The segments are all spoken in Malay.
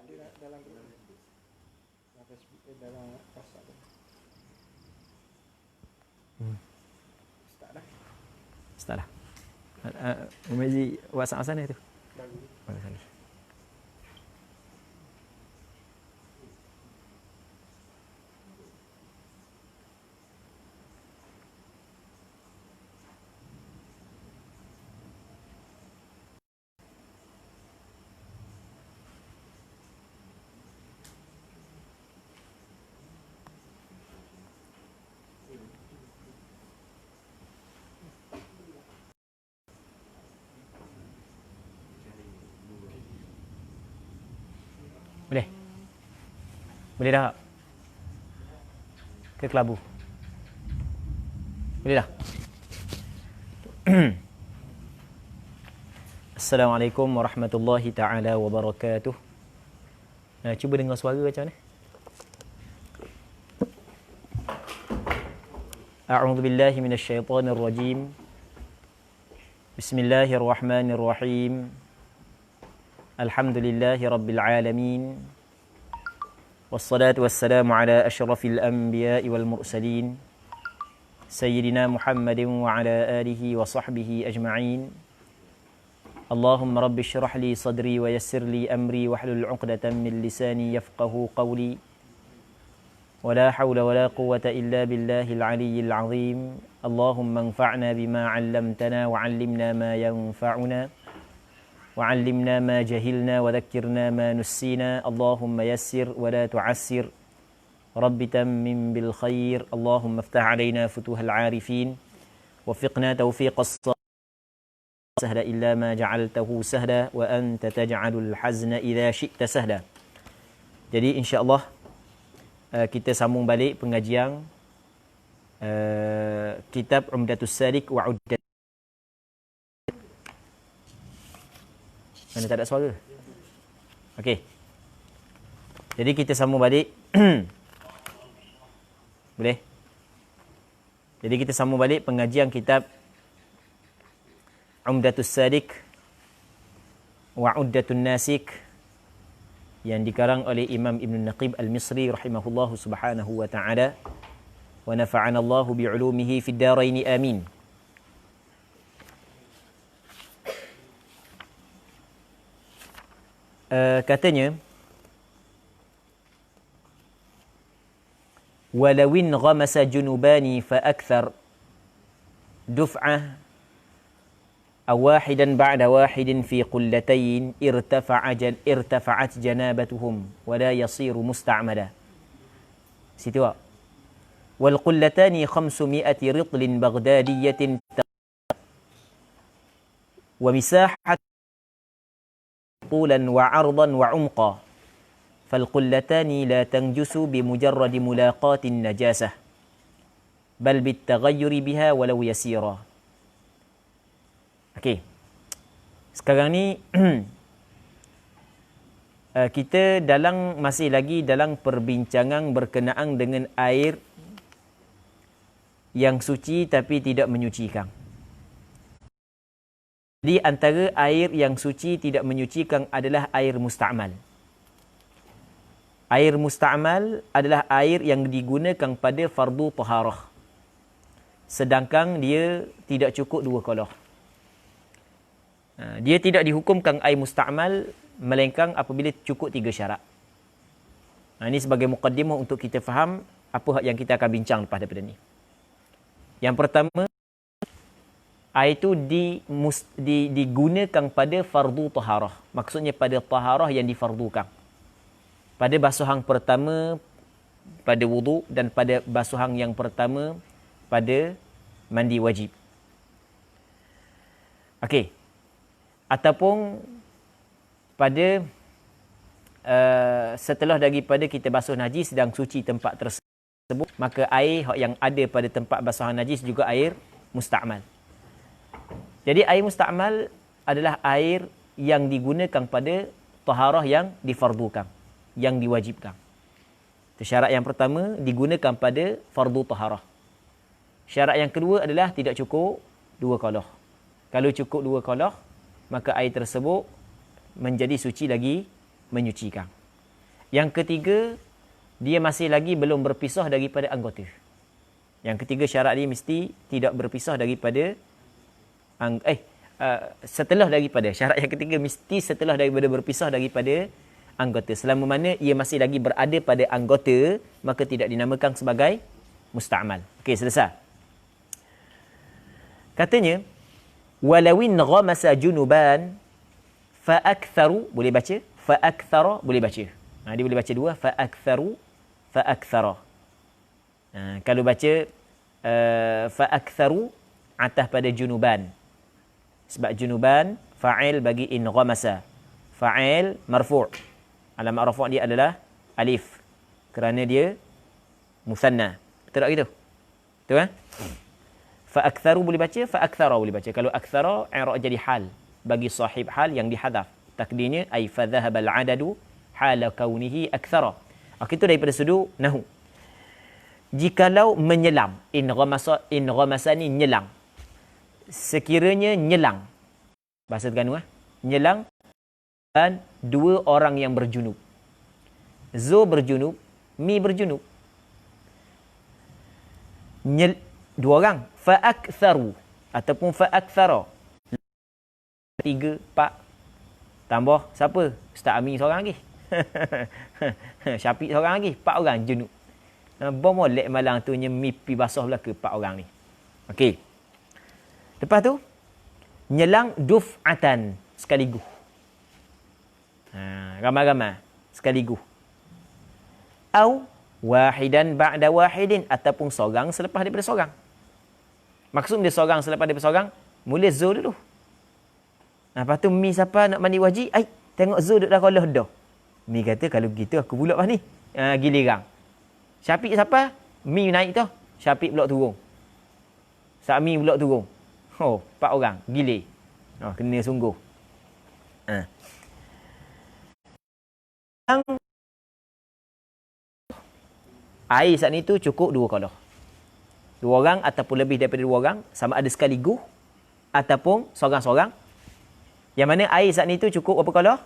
dalam Facebook, dalam WhatsApp. Start dah. Start dah. Umazi WhatsApp sana tu. Bagus. Boleh? Boleh dah? Ke kelabu? Boleh dah? Assalamualaikum warahmatullahi ta'ala wabarakatuh. Cuba dengar suara macam mana? A'udzu billahi minasyaitonir rajim. Bismillahirrahmanirrahim. Alhamdulillahi rabbil alamin. Wassalatu wassalamu ala asyrafil anbiya'i wal mursalin. Sayyidina Muhammadin wa ala alihi wa sahbihi ajma'in. Allahumma rabbi syrah li sadri wa yassir li amri wahlul 'uqdatam min lisani yafqahu qawli. ولا حول ولا قوة إلا بالله العلي العظيم. اللهم انفعنا بما علمتنا وعلمنا ما ينفعنا وعلمنا ما جهلنا وذكرنا ما نسينا. اللهم يسر ولا تعسر. رب تمم بالخير. اللهم افتح علينا فتوح العارفين. وفقنا توفيق الصالحين. سهل إلا ما جعلته سهلا وأنت تجعل الحزن إذا شئت سهلا. Jadi insya-Allah kita sambung balik pengajian kitab Umdatus Salik wa Uddat. Mana tak ada suara? Okey. Jadi kita sambung balik. Boleh? Jadi kita sambung balik pengajian kitab Umdatus Salik wa Uddatun Nasik yang dikarang oleh Imam Ibn Naqib Al-Misri rahimahullahu subhanahu wa ta'ala, wa nafa'ana Allahu bi'ulumihi fid daraini amin. Katanya, walawin ghamasa junubani fa akthar duf'ah واحدا بعد واحد في قلتين ارتفعت جنابتهم ولا يصير مستعملا. سيتوا والقلتان 500 رطل بغدادية ومساحة طولا وعرضا وعمقا، فالقلتان لا تنجس بمجرد ملاقاة النجاسة بل بالتغير بها ولو يسيرا. Okey. Sekarang ni kita masih lagi dalam perbincangan berkenaan dengan air yang suci tapi tidak menyucikan. Jadi antara air yang suci tidak menyucikan adalah air musta'mal. Air musta'mal adalah air yang digunakan pada fardu taharah. Sedangkan dia tidak cukup 2 kolah. Dia tidak dihukumkan air musta'mal melainkan apabila cukup 3 syarat. Ini sebagai muqaddimah untuk kita faham apa yang kita akan bincang lepas daripada ni. Yang pertama, air itu digunakan pada fardu taharah. Maksudnya pada taharah yang difardukan. Pada basuhan pertama pada wudu dan pada basuhan yang pertama pada mandi wajib. Okey. Ataupun pada setelah daripada kita basuh najis sedang suci tempat tersebut, maka air yang ada pada tempat basuhan najis juga air musta'mal. Jadi air musta'mal adalah air yang digunakan pada taharah yang difardukan, yang diwajibkan. Itu syarat yang pertama, digunakan pada fardu taharah. Syarat yang kedua adalah tidak cukup 2 qadah. Kalau cukup 2 qadah, maka air tersebut menjadi suci lagi menyucikan. Yang ketiga, dia masih lagi belum berpisah daripada anggota. Yang ketiga syarat dia mesti tidak berpisah daripada setelah daripada. Syarat yang ketiga mesti setelah daripada berpisah daripada anggota. Selama mana ia masih lagi berada pada anggota, maka tidak dinamakan sebagai musta'mal. Okey, selesai. Katanya, walawin ghamasa junuban fa'aktharu, boleh baca? Fa'akthara, boleh baca. Dia boleh baca dua. Fa'aktharu, fa'akthara. Kalau baca fa'aktharu, atas pada junuban. Sebab junuban, fa'il bagi in ghamasa. Fa'il marfu'. Alamat rafu' dia adalah alif. Kerana dia musanna. Betul tak gitu? Betul kan? Fa'aktharu boleh baca, fa'akthara boleh baca. Kalau akthara, i'rab jadi hal. Bagi sahib hal yang dihadaf. Takdirnya, ay fadhahabal adadu hala kaunihi akthara. Itu daripada sudut nahu. Jikalau menyelam, in ghamasa ni nyelang. Sekiranya nyelang. Bahasa Terengganu, nyelang dan dua orang yang berjunub. Zo berjunub, mi berjunub. Dua orang. Fa'aktharu ataupun fa'akthara. 3, 4. Tambah siapa? Ustaz Ami seorang lagi. Syafiq seorang lagi. 4 orang junub. Bomolek malang tu mipi basah belaka 4 orang ni. Okey. Lepas tu nyelang duf'atan sekaligus. Ramai-ramai sekaligus. Au wahidan ba'da wahidin, ataupun seorang selepas daripada seorang. Maksud dia seorang selepas daripada seorang, mula zo dulu. Lepas tu mi siapa nak mandi wajib, tengok zo duduk dah kolah dah. Mi kata kalau begitu aku pula pas ni. Giliran. Syafiq siapa? Mi naik tu. Syafiq pula turun. Sa'mi pula turun. 4 orang. Gilir. Kena sungguh. Air saat ni tu cukup 2 kolah. 2 orang ataupun lebih daripada 2 orang, sama ada sekaligus ataupun seorang-seorang. Yang mana air saat ni tu cukup berapa kolah?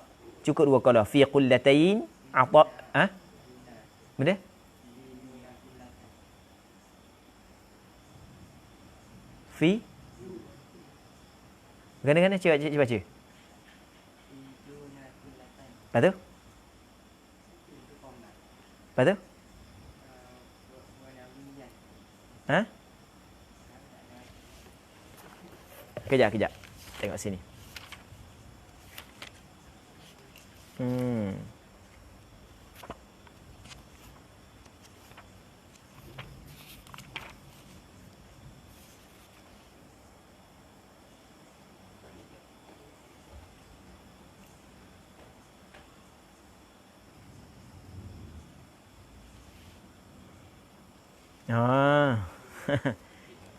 Cukup 2 kolah. Fi qullatain Benda? Fi Gana-gana cuba baca. Lepas tu? Lepas tu? Kejap. Tengok sini.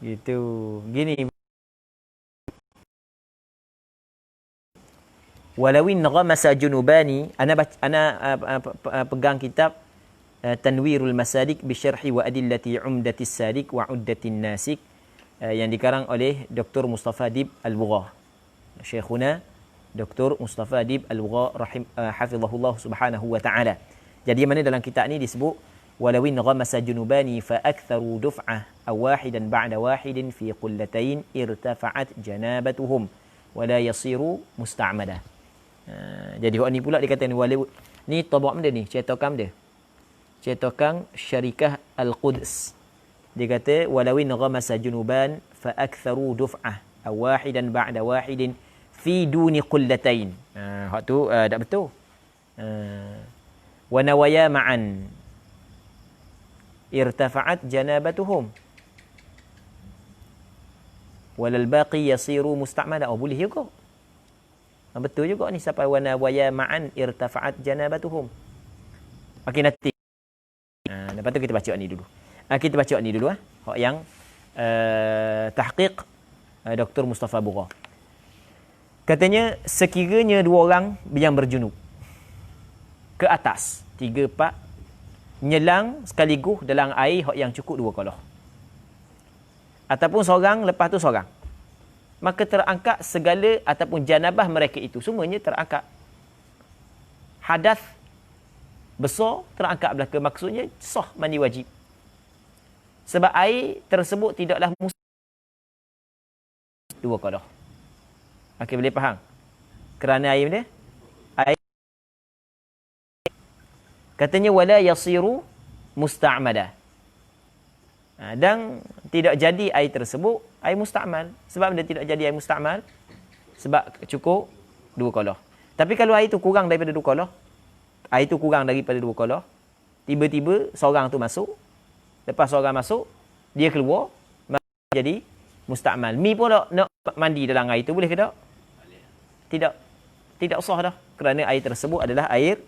Gitu. Gini. Walawin ghamasa junubani, ana pegang kitab Tanwirul Masalik bi syarhi wa adillati Umdatis Salik wa Uddatin Nasik yang dikarang oleh Dr. Mustafa Dib Al-Bugha. Syekhuna Dr. Mustafa Dib Al-Bugha hafizahullah subhanahu wa ta'ala. Jadi mana dalam kitab ni disebut walawin ghamasa junubani fa aktharu duf'ah aw wahidan ba'da wahidin fi qullatain irtafa'at janabatuhum wa la yasiru musta'mada. Jadi hak ni pula dia kata ni tabak benda ni, cetakan dia. Cetakan Syarikah Al-Quds. Dia kata walawin ghamasa junuban fa aktharu duf'ah aw wahidan ba'da wahidin fi duni qullatain. Hak tu tak betul. Wa nawaya ma'an irtafa'at janabatuhum walal baqi yasiru musta'mala. Boleh juga. Betul juga ni sampai wa nawaya ma'an irtafa'at janabatuhum. Okey, nanti. Lepas tu kita baca ni dulu. Kita baca ni dulu hak yang tahqiq Dr. Mustafa Bugha. Katanya sekiranya 2 orang yang berjunub ke atas 3 4 nyelang sekaligus dalam air hak yang cukup 2 kolah. Ataupun seorang lepas tu seorang. Maka terangkat segala ataupun janabah mereka itu. Semuanya terangkat. Hadas besar terangkat belaka, maksudnya sah mandi wajib. Sebab air tersebut tidaklah dua qadah. Okey, boleh faham? Kerana air dia air katanya wala yasiru musta'mada. Dan tidak jadi air tersebut air musta'mal. Sebab dia tidak jadi air musta'mal? Sebab cukup dua qadah. Tapi kalau air itu kurang daripada dua qadah, air itu kurang daripada dua qadah, tiba-tiba seorang tu masuk, lepas seorang masuk, dia keluar, jadi musta'mal. Mi pun nak mandi dalam air itu, boleh ke tak? Tidak. Tidak sah dah. Kerana air tersebut adalah air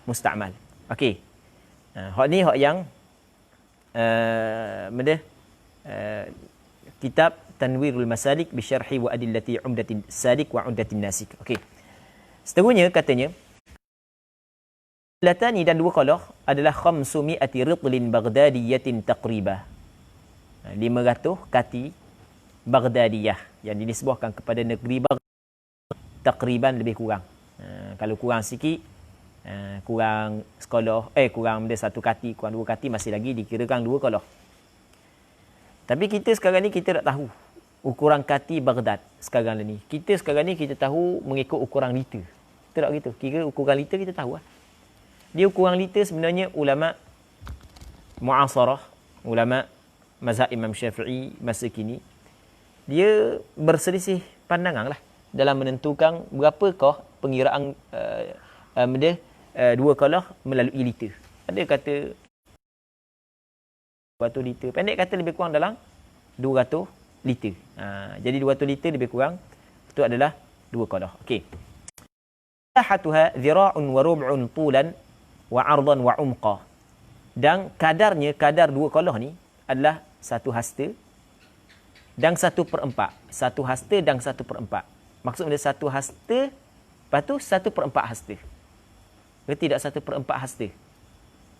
musta'mal. Okey. Hak ni hak yang kitab Tanwirul Masalik bi syarhi wa adillati Umdatin Salik wa Umdatin Nasik. Okey. Seterusnya katanya latani dan dua qadah adalah 500 ritlin baghdadiyatin taqribah. 500 kati Baghdadiyah yang dinisbahkan kepada negeri Baghdad, takriban lebih kurang. Kalau kurang sikit, kurang sekolah, kurang dia satu kati, kurang dua kati, masih lagi dikirakan dua qadah. Tapi kita sekarang ni kita tak tahu ukuran kati Baghdad sekarang ni. Kita sekarang ni kita tahu mengikut ukuran liter. Tak gitu. Kira ukuran liter kita tahu lah. Dia ukuran liter sebenarnya ulama mu'asarah, ulama mazhab Imam Syafi'i masa kini, dia berselisih pandangan lah dalam menentukan berapakah pengiraan dua qadah melalui liter. Ada kata 200 liter. Pendek kata lebih kurang dalam 200 liter. Jadi 200 liter lebih kurang itu adalah dua qadah. Okey. Sahatuha dhira'un wa rub'un tulan wa 'ardan wa 'umqa. Dan kadar dua qadah ni adalah 1 hasta dan 1/4. 1 hasta dan 1/4. Maksudnya 1 hasta, lepas tu 1/4 hasta. Dia tidak 1/4 hasta.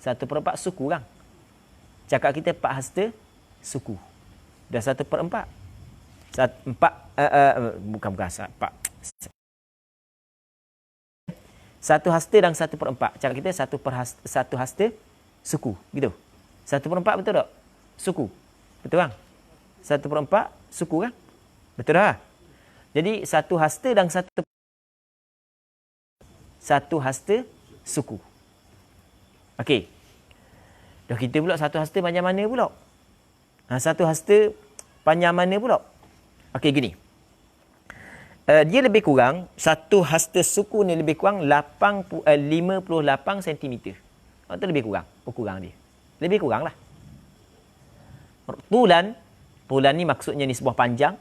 1/4 suku kan? Cakap kita 4 hasta suku. Dah 1/4. 4 bukan 4. 1 hasta dan 1/4. Cakap kita 1 hasta suku. Gitu. 1/4 betul tak? Suku. Betul kan? 1/4 suku kan? Betul dah. Jadi 1 hasta dan 1 hasta suku. Okey. Dah kita pula 1 hasta panjang mana pula? 1 hasta panjang mana pula? Okey, gini. Dia lebih kurang, 1 hasta suku ni lebih kurang 58 cm. Itu lebih kurang ukuran dia. Lebih kurang lah. Tulan ni maksudnya nisbah panjang,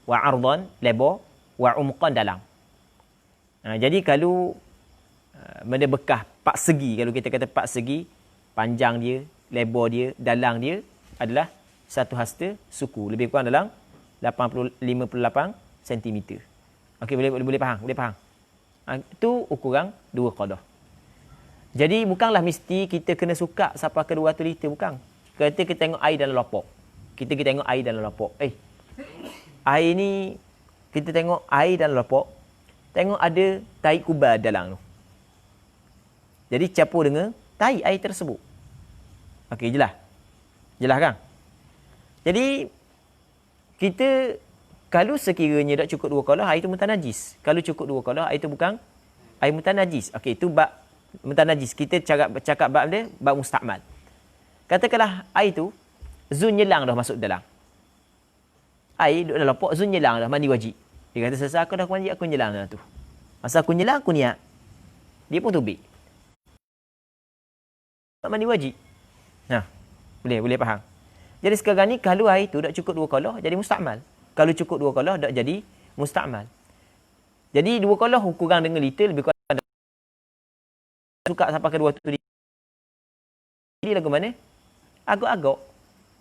wa ardan lebar, wa umqan dalam. Jadi kalau benda bekah 4 segi, kalau kita kata 4 segi, panjang dia, lebar dia, dalam dia adalah 1 hasta suku, lebih kurang dalam 58 cm. Okey, boleh faham? Boleh faham? Itu ukuran dua qadah. Jadi bukanlah mesti kita kena sukak sampai ke 200 liter, bukan. Kata kita tengok air dalam lopok. Kita tengok air dalam lopok. Air ni, kita tengok air dalam lopok, tengok ada tai kubar dalam tu. Jadi campur dengan tai air tersebut. Okey, jelas? Jelas kan? Jadi, kita, kalau sekiranya tak cukup 2 qadah, air itu mutanajis. Kalau cukup 2 qadah, air itu bukan air mutanajis. Okey, itu bab mutanajis. Kita cakap bab dia, bab musta'mal. Katakanlah air itu, zun nyelang dah masuk dalam. Air duduk dalam lopok, zun nyelang dah, mandi wajib. Dia kata, selesai aku dah mandi, aku nyelang dalam tu. Masa aku nyelang, aku niat. Dia pun tubik. Mandi wajib. Boleh faham. Jadi sekarang ni, kalau air tu tak cukup 2 qadah, jadi musta'mal. Kalau cukup 2 qadah, tak jadi musta'mal. Jadi 2 qadah ukuran dengan liter, lebih kurang suka sampai ke 200 liter. Jadi lagu mana? Agak-agak.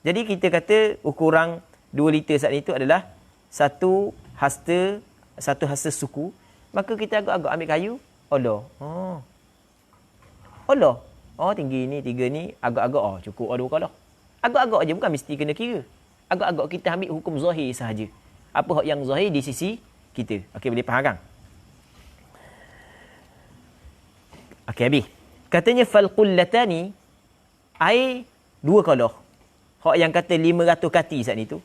Jadi kita kata ukuran 2 liter saat itu adalah 1 hasta suku. Maka kita agak-agak ambil kayu. Allah. Allah. Tinggi ni, 3 ni, agak-agak. Cukup 2 qadah. Agak-agak aja, bukan mesti kena kira. Agak-agak kita ambil hukum zahir sahaja. Apa yang zahir di sisi kita. Okey, boleh faham kan? Okey, habis. Katanya falqullatani, air dua kolah. Hak yang kata 500 kati saat ni tu.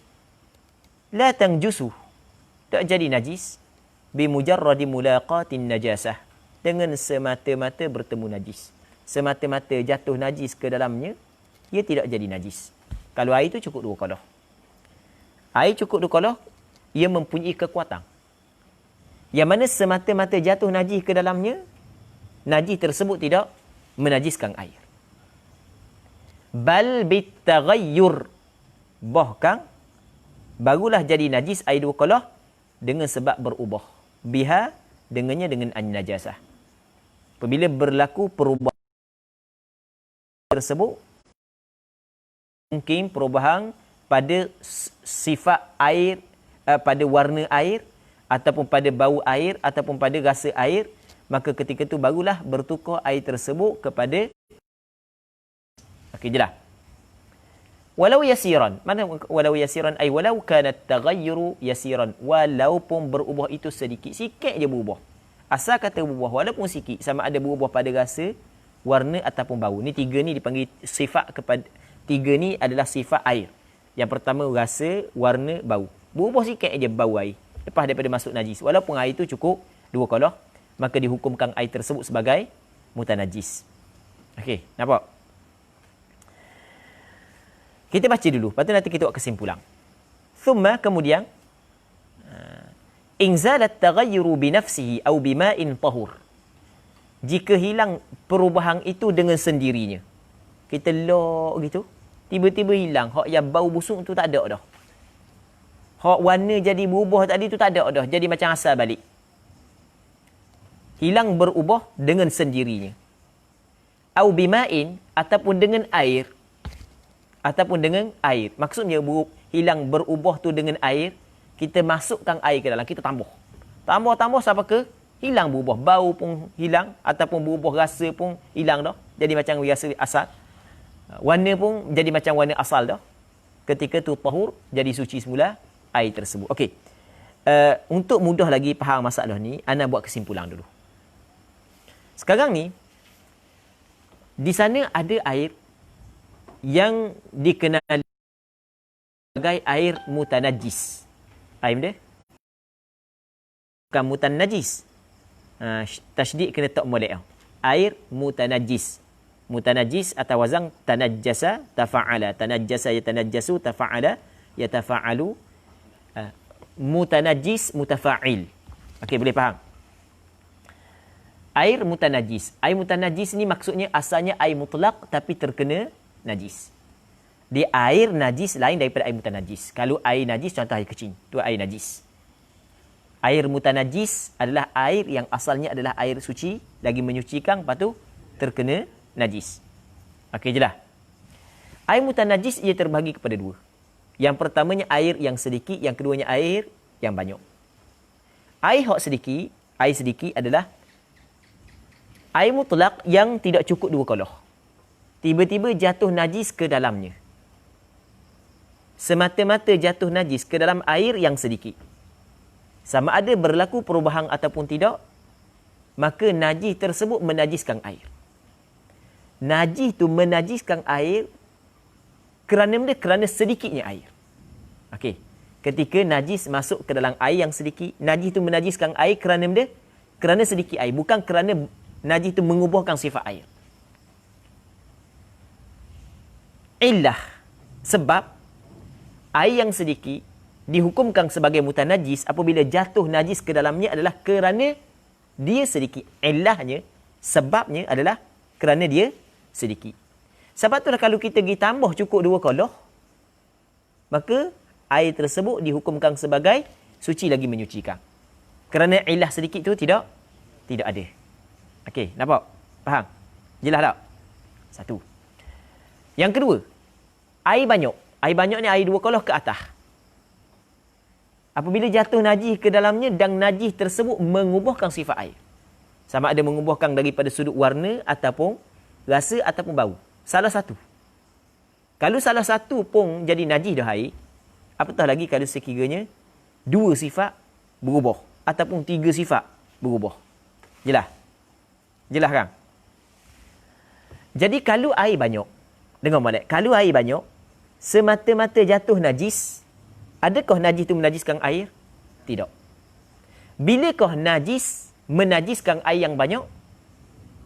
La tangjusu, tak jadi najis. Bimujarradi mulaqatin najasah. Dengan semata-mata bertemu najis. Semata-mata jatuh najis ke dalamnya, ia tidak jadi najis. Kalau air itu cukup 2 kolah. Air cukup 2 kolah, ia mempunyai kekuatan. Yang mana semata-mata jatuh najis ke dalamnya, najis tersebut tidak menajiskan air. Bal bitaghayyur. Bahkan, barulah jadi najis air 2 kolah dengan sebab berubah. Biha, dengannya dengan an-najasah. Apabila berlaku perubahan tersebut, mungkin perubahan pada sifat air, pada warna air, ataupun pada bau air, ataupun pada rasa air, maka ketika itu barulah bertukar air tersebut kepada. Okey, jelas. Walau yasiran. Mana walau yasiran? Ay walau kanat taghayyuru yasiran. Walaupun berubah itu sedikit. Sikit je berubah. Asal kata berubah, walaupun sikit. Sama ada berubah pada rasa, warna ataupun bau. Ni 3 ni dipanggil sifat kepada. 3 ni adalah sifat air. Yang pertama rasa, warna, bau. Berubah sikit je bau air. Lepas daripada masuk najis. Walaupun air itu cukup 2 kolah, maka dihukumkan air tersebut sebagai mutanajis. Okey, nampak? Kita baca dulu, lepas tu nanti kita buat kesimpulan. Thumma, kemudian, inzalat taghayyuru binafsihi au bima'in tahur. Jika hilang perubahan itu dengan sendirinya. Kita lock gitu, tiba-tiba hilang. Hak yang bau busuk tu tak ada dah. Hak warna jadi berubah tadi tu tak ada dah. Jadi macam asal balik. Hilang berubah dengan sendirinya. Au bima'in, ataupun dengan air. Ataupun dengan air. Maksudnya hilang berubah tu dengan air, kita masukkan air ke dalam, kita tambah. Tambah sampai ke hilang berubah. Bau pun hilang, ataupun berubah rasa pun hilang dah. Jadi macam rasa asal. Warna pun jadi macam warna asal dah. Ketika tu tahur, jadi suci semula air tersebut. Okey. Untuk mudah lagi faham masalah ni, ana buat kesimpulan dulu. Sekarang ni, di sana ada air yang dikenali sebagai air mutanajis. Air dia? Bukan mutanajis. Tasydid kena tak molek. Air mutanajis. Mutanajis atau wazan tanajjasa tafa'ala. Tanajjasa yatanajjasu tafa'ala yatafa'alu. Mutanajis mutafa'il. Okey, boleh faham? Air mutanajis. Air mutanajis ni maksudnya asalnya air mutlak tapi terkena najis. Di air najis lain daripada air mutanajis. Kalau air najis, contoh air kecil, tu air najis. Air mutanajis adalah air yang asalnya adalah air suci, lagi menyucikan, lepas tu terkena najis. Okey, jelas. Air mutanajis ia terbahagi kepada 2. Yang pertamanya air yang sedikit, yang keduanya air yang banyak. Air hak sedikit, air sedikit adalah air mutlak yang tidak cukup 2 kolah. Tiba-tiba jatuh najis ke dalamnya. Semata-mata jatuh najis ke dalam air yang sedikit. Sama ada berlaku perubahan ataupun tidak, maka najis tersebut menajiskan air. Najis itu menajiskan air kerana sedikitnya air. Okey. Ketika najis masuk ke dalam air yang sedikit, najis itu menajiskan air kerana sedikit air. Bukan kerana najis itu mengubahkan sifat air. Illah, sebab air yang sedikit dihukumkan sebagai mutanajis apabila jatuh najis ke dalamnya adalah kerana dia sedikit. Illahnya, sebabnya adalah kerana dia sedikit. Sebab itulah kalau kita pergi tambah cukup 2 kolah, maka air tersebut dihukumkan sebagai suci lagi menyucikan. Kerana illah sedikit tu tidak ada. Okey, nampak? Faham? Jelas tak? Satu. Yang kedua, air banyak. Air banyak ni air 2 kolah ke atas. Apabila jatuh najis ke dalamnya dan najis tersebut mengubahkan sifat air. Sama ada mengubahkan daripada sudut warna ataupun rasa ataupun bau. Salah satu. Kalau salah satu pun jadi najis dah air, apatah lagi kalau sekiranya 2 sifat berubah ataupun 3 sifat berubah. Jelas? Jelas kan? Jadi kalau air banyak, dengar molek, kalau air banyak, semata-mata jatuh najis, adakah najis itu menajiskan air? Tidak. Bilakah najis menajiskan air yang banyak?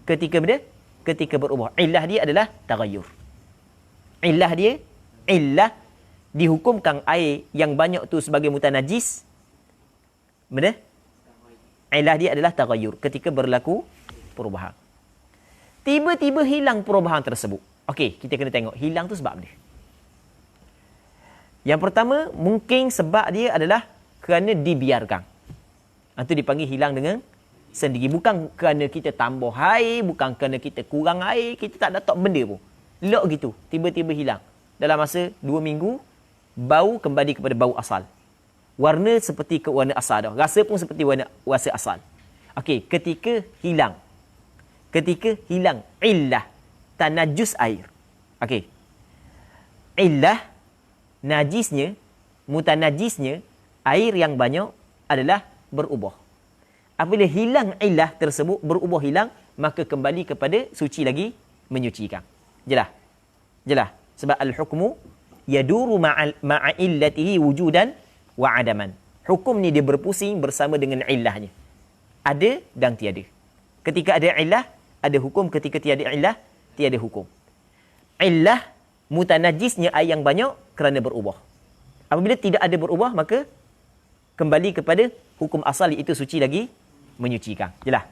Ketika berubah. Illah dia adalah taghayyur. Illah dihukumkan air yang banyak tu sebagai mutanajis. Benar? Illah dia adalah taghayyur, ketika berlaku perubahan. Tiba-tiba hilang perubahan tersebut. Okey, kita kena tengok hilang tu sebab dia. Yang pertama, mungkin sebab dia adalah kerana dibiarkan. Itu dipanggil hilang dengan sendiri. Bukan kerana kita tambah air, bukan kerana kita kurang air, kita tak letak benda pun. Lok gitu, tiba-tiba hilang. Dalam masa 2 minggu, bau kembali kepada bau asal. Warna seperti ke warna asal dah. Rasa pun seperti rasa asal. Okey, ketika hilang illah, tanajus air. Okey. Illah, najisnya, mutanajisnya, air yang banyak adalah berubah. Apabila hilang illah tersebut, berubah hilang, maka kembali kepada suci lagi, menyucikan. Jelas? Sebab al-hukmu yaduru ma'a illatihi wujudan wa adaman. Hukum ni dia berpusing bersama dengan illahnya. Ada dan tiada. Ketika ada illah, ada hukum. Ketika tiada illah, tiada hukum. Illah, mutanajisnya air yang banyak kerana berubah. Apabila tidak ada berubah, maka kembali kepada hukum asal, iaitu suci lagi, menyucikan. Jelas?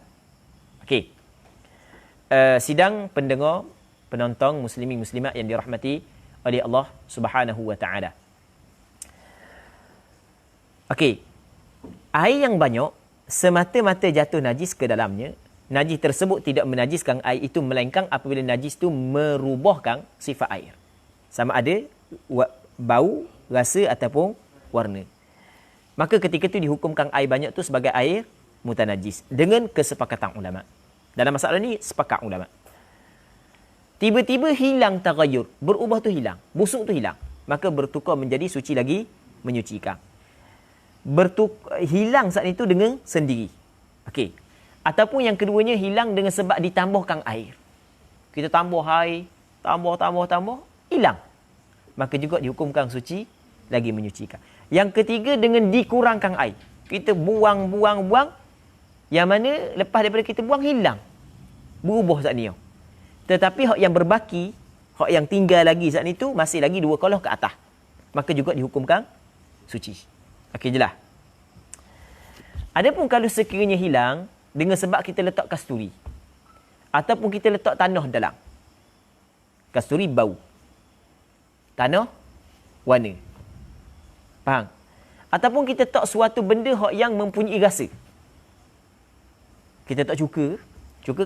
Okey. Sidang pendengar, penonton, muslimin muslimat yang dirahmati oleh Allah Subhanahu wa taala. Okey. Air yang banyak semata-mata jatuh najis ke dalamnya, najis tersebut tidak menajiskan air itu, melainkan apabila najis itu merubahkan sifat air. Sama ada bau, rasa ataupun warna. Maka ketika itu dihukumkan air banyak tu sebagai air mutanajis dengan kesepakatan ulama. Dalam masalah ni sepakat ulama. Tiba-tiba hilang taghayyur, berubah tu hilang, busuk tu hilang, maka bertukar menjadi suci lagi, menyucikan. Hilang saat itu dengan sendiri. Okey. Ataupun yang keduanya hilang dengan sebab ditambahkan air. Kita tambah air, tambah, hilang. Maka juga dihukumkan suci lagi, menyucikan. Yang ketiga dengan dikurangkan air. Kita buang. Yang mana lepas daripada kita buang, hilang. Berubah saat ni. Tetapi hak yang berbaki, hak yang tinggal lagi saat itu, masih lagi 2 kolah ke atas. Maka juga dihukumkan suci. Okey, jelas. Adapun kalau sekiranya hilang dengan sebab kita letak kasturi, ataupun kita letak tanah dalam. Kasturi bau, tanah warna. Faham? Ataupun kita letak suatu benda yang mempunyai rasa. Kita letak cuka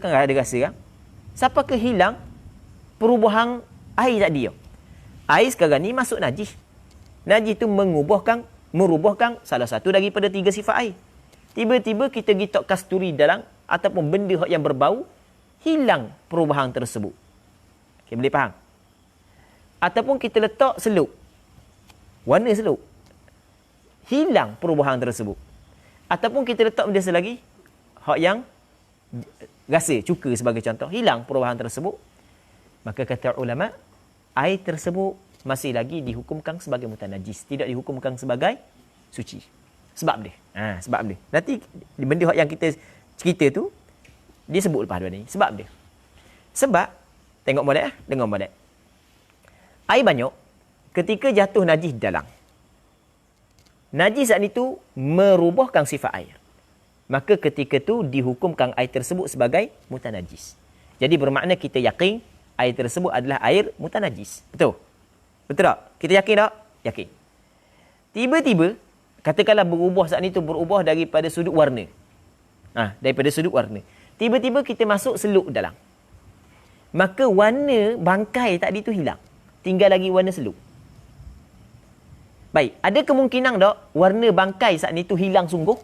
kan ada rasa kan? Siapa ke hilang perubahan air tadi? Air sekarang ni masuk najis. Najis itu merubahkan salah satu daripada 3 sifat air. Tiba-tiba kita letak kasturi dalam ataupun benda yang berbau, hilang perubahan tersebut. Okay, boleh faham? Ataupun kita letak seluk, warna seluk, hilang perubahan tersebut. Ataupun kita letak benda selagi, hak yang rasa, cuka sebagai contoh, hilang perubahan tersebut. Maka kata ulama, air tersebut masih lagi dihukumkan sebagai mutanajis, tidak dihukumkan sebagai suci. Sebab dia. Sebab dia. Nanti benda yang kita cerita tu, dia sebut lepas dua ni. Sebab dia. Sebab, tengok molek, dengar molek. Air banyak, ketika jatuh najis dalam. Najis saat itu merubahkan sifat air. Maka ketika tu dihukumkan air tersebut sebagai mutanajis. Jadi bermakna kita yakin air tersebut adalah air mutanajis. Betul? Betul tak? Kita yakin tak? Yakin. Tiba-tiba, katakanlah berubah saat itu, berubah daripada sudut warna. Daripada sudut warna. Tiba-tiba kita masuk seluk dalam. Maka warna bangkai tadi tu hilang. Tinggal lagi warna seluk. Baik, ada kemungkinan tak warna bangkai saat itu hilang sungguh?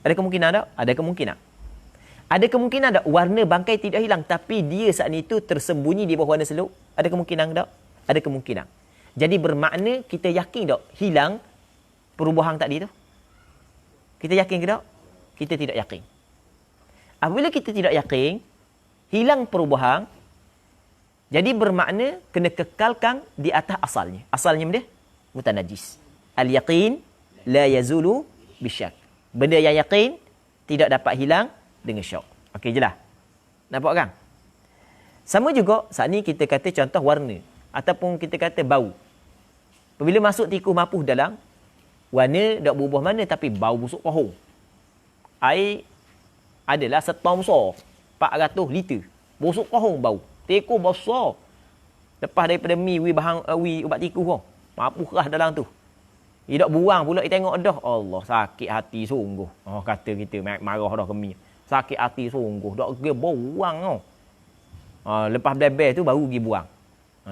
Ada kemungkinan tak? Ada kemungkinan. Ada kemungkinan tak warna bangkai tidak hilang, tapi dia saat itu tersembunyi di bawah warna seluk? Ada kemungkinan tak? Ada kemungkinan. Jadi bermakna kita yakin tak hilang perubahan tadi tu? Kita yakin ke tak? Kita tidak yakin. Apabila kita tidak yakin, hilang perubahan, Jadi bermakna kena kekalkan di atas asalnya. Asalnya benda mutanajis. Al-yaqin la yazulu bisyak. Benda yang yakin tidak dapat hilang dengan syak. Okey, jelas. Nampak kan? Sama juga saat ni kita kata contoh warna ataupun kita kata bau. Apabila masuk tikus mapuh dalam, warna tak berubah mana tapi bau busuk pohon. Air adalah setom besar, 400 liter. Busuk pohon bau. Tikus besar. Lepas daripada wi ubat tikus kau. Mapuh kerah dalam tu. Dia tak buang pula, dia tengok dah. Allah, sakit hati sungguh. Oh, kata kita marah dah kami. Sakit hati sungguh. Tak pergi buang kau. Lepas bebel tu baru pergi buang.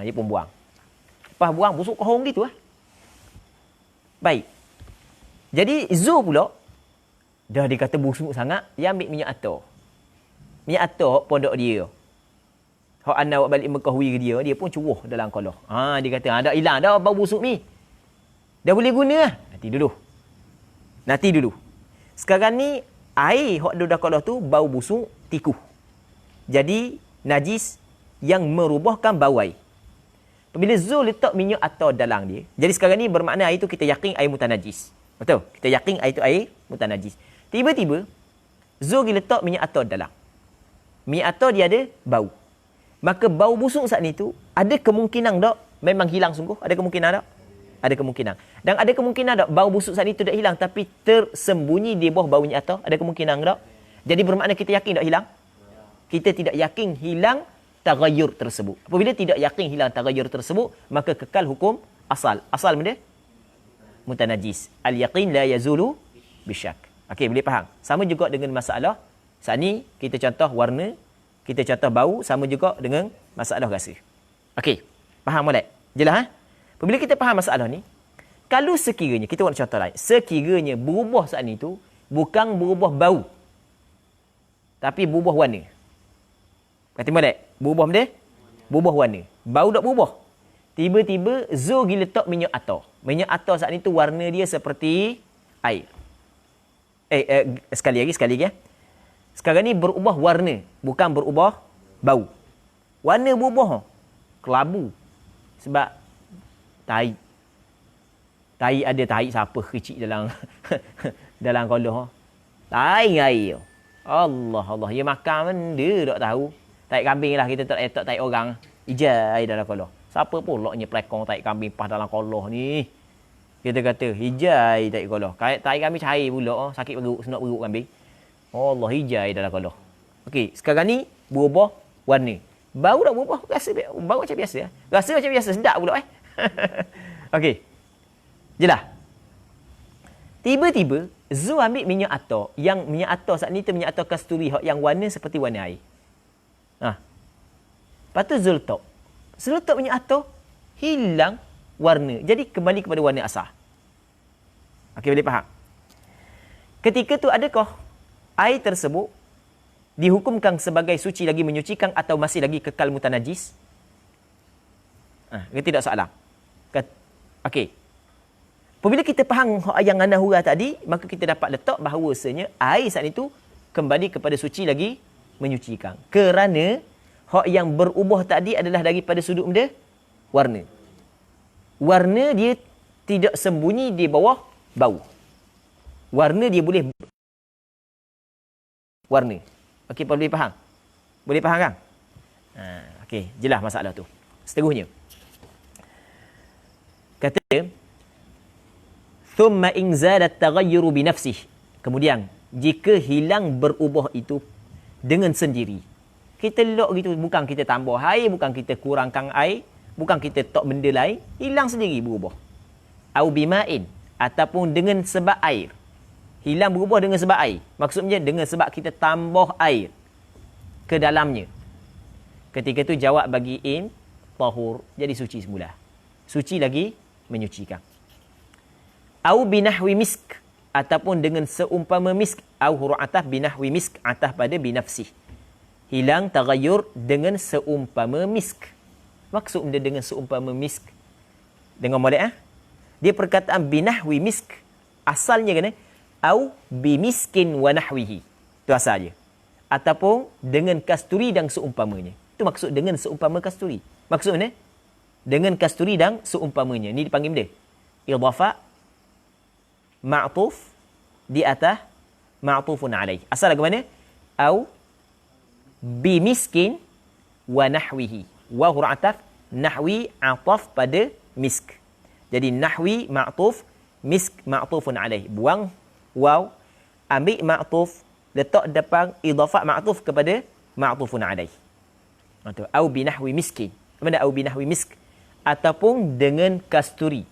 Dia pun buang. Lepas buang, busuk kohong gitu lah. Baik. Jadi, Zul pula, dah dia kata busuk sangat, dia ambil minyak atar. Minyak atar, pondok dia. Hak anda buat balik Mekahwi ke dia pun curuh dalam kolah. Dia kata, dah hilang dah bau busuk ni. Dah boleh guna lah. Nanti dulu. Sekarang ni, air hak dah kolah tu, bau busuk, tikus. Jadi, najis yang merubahkan bau air. Apabila Zul letak minyak atar dalam dia, jadi sekarang ni bermakna air tu kita yakin air mutanajis. Betul? Kita yakin air tu air mutanajis. Tiba-tiba, Zul pergi letak minyak atar dalam. Minyak atar dia ada bau. Maka bau busuk saat ni tu, ada kemungkinan tak memang hilang sungguh? Ada kemungkinan tak? Ada kemungkinan. Dan ada kemungkinan tak bau busuk saat ni tu tak hilang tapi tersembunyi di bawah bau minyak atar? Ada kemungkinan tak? Jadi bermakna kita yakin tak hilang? Kita tidak yakin hilang tagayyur tersebut. Apabila tidak yakin hilang tagayyur tersebut, maka kekal hukum asal. Asal benda? Mutanajis. Al-yaqin la yazulu bisyak. Okey, boleh faham? Sama juga dengan masalah. Saat ni, kita contoh warna, kita contoh bau, sama juga dengan masalah rasa. Okey, faham molek? Jelas? Apabila kita faham masalah ni, kalau sekiranya, kita buat contoh lain, sekiranya berubah saat ni tu, bukan berubah bau, tapi berubah warna. Kata molek? Berubah benda? Berubah warna. Bau tak berubah. Tiba-tiba Zul pergi letak minyak atar. Minyak atar saat ni tu warna dia seperti air. Sekali lagi ya. Sekarang ni berubah warna, bukan berubah bau. Warna berubah. Kelabu. Sebab tai. Tai ada tai siapa kecil dalam dalam kolah. Tai air. Allah. Dia makan benda tak tahu. Tai kambing lah, kita tak tai orang. Hijai dalam kolah. Siapa pulaknya pelakon tai kambing pas dalam kolah ni? Kita kata, hijai tai kolah. Tai kambing cair pula. Sakit perut, senok perut kambing. Allah, hijai dalam kolah. Okey, sekarang ni berubah warna. Bau dah berubah. Bau macam biasa. Rasa macam biasa. Sedap pula Okey. Jelas? Tiba-tiba, Zul ambil minyak atar. Yang minyak atar saat ni tu minyak atar kasturi. Yang warna seperti warna air. Lepas tu Zul letak minyak atar, hilang warna. Jadi kembali kepada warna asal. Okey, boleh faham? Ketika tu adakah air tersebut dihukumkan sebagai suci lagi menyucikan atau masih lagi kekal mutanajis? Tidak soalan. Okey. Apabila kita faham yang anda hurah tadi, maka kita dapat letak bahawasanya air saat itu kembali kepada suci lagi menyucikan. Kerana hak yang berubah tadi adalah daripada sudut benda warna. Warna dia tidak sembunyi di bawah bau. Warna dia boleh warna. Okey, boleh faham? Boleh faham kan? Okey, jelas masalah tu. Seterusnya. Kata dia, thumma in zada at-taghayyur bi nafsihi. Kemudian, jika hilang berubah itu dengan sendiri. Kita lock gitu, bukan kita tambah air, bukan kita kurangkan air, bukan kita tok benda lain, hilang sendiri berubah. Au bima'in, ataupun dengan sebab air. Hilang berubah dengan sebab air. Maksudnya dengan sebab kita tambah air ke dalamnya. Ketika itu jawab bagi in, tahur, jadi suci semula. Suci lagi menyucikan. Au binahwi misk, ataupun dengan seumpama misk. Au huruf ataf binahwi misk, ataf pada binafsih. Hilang tagayyur dengan seumpama misk. Maksud dia dengan seumpama misk? Dengar molek Dia perkataan binahwi misk. Asalnya kena au bimiskin wa nahwihi. Itu asal dia. Ataupun dengan kasturi dan seumpamanya. Itu maksud dengan seumpama kasturi. Maksudnya dengan kasturi dan seumpamanya. Ni dipanggil dia idhafah ma'tuf di atas ma'tufun alaih. Asal lagu mana? Au bimiskin wa nahwihi. Wa huruf ataf, nahwi ataf pada misk. Jadi nahwi ma'tuf, misk ma'tufun alaih. Buang waw, ambil ma'tuf, letak depan idhafah ma'tuf kepada ma'tufun alaih. Atau au binahwi miskin. Mana au binahwi misk? Ataupun dengan kasturi.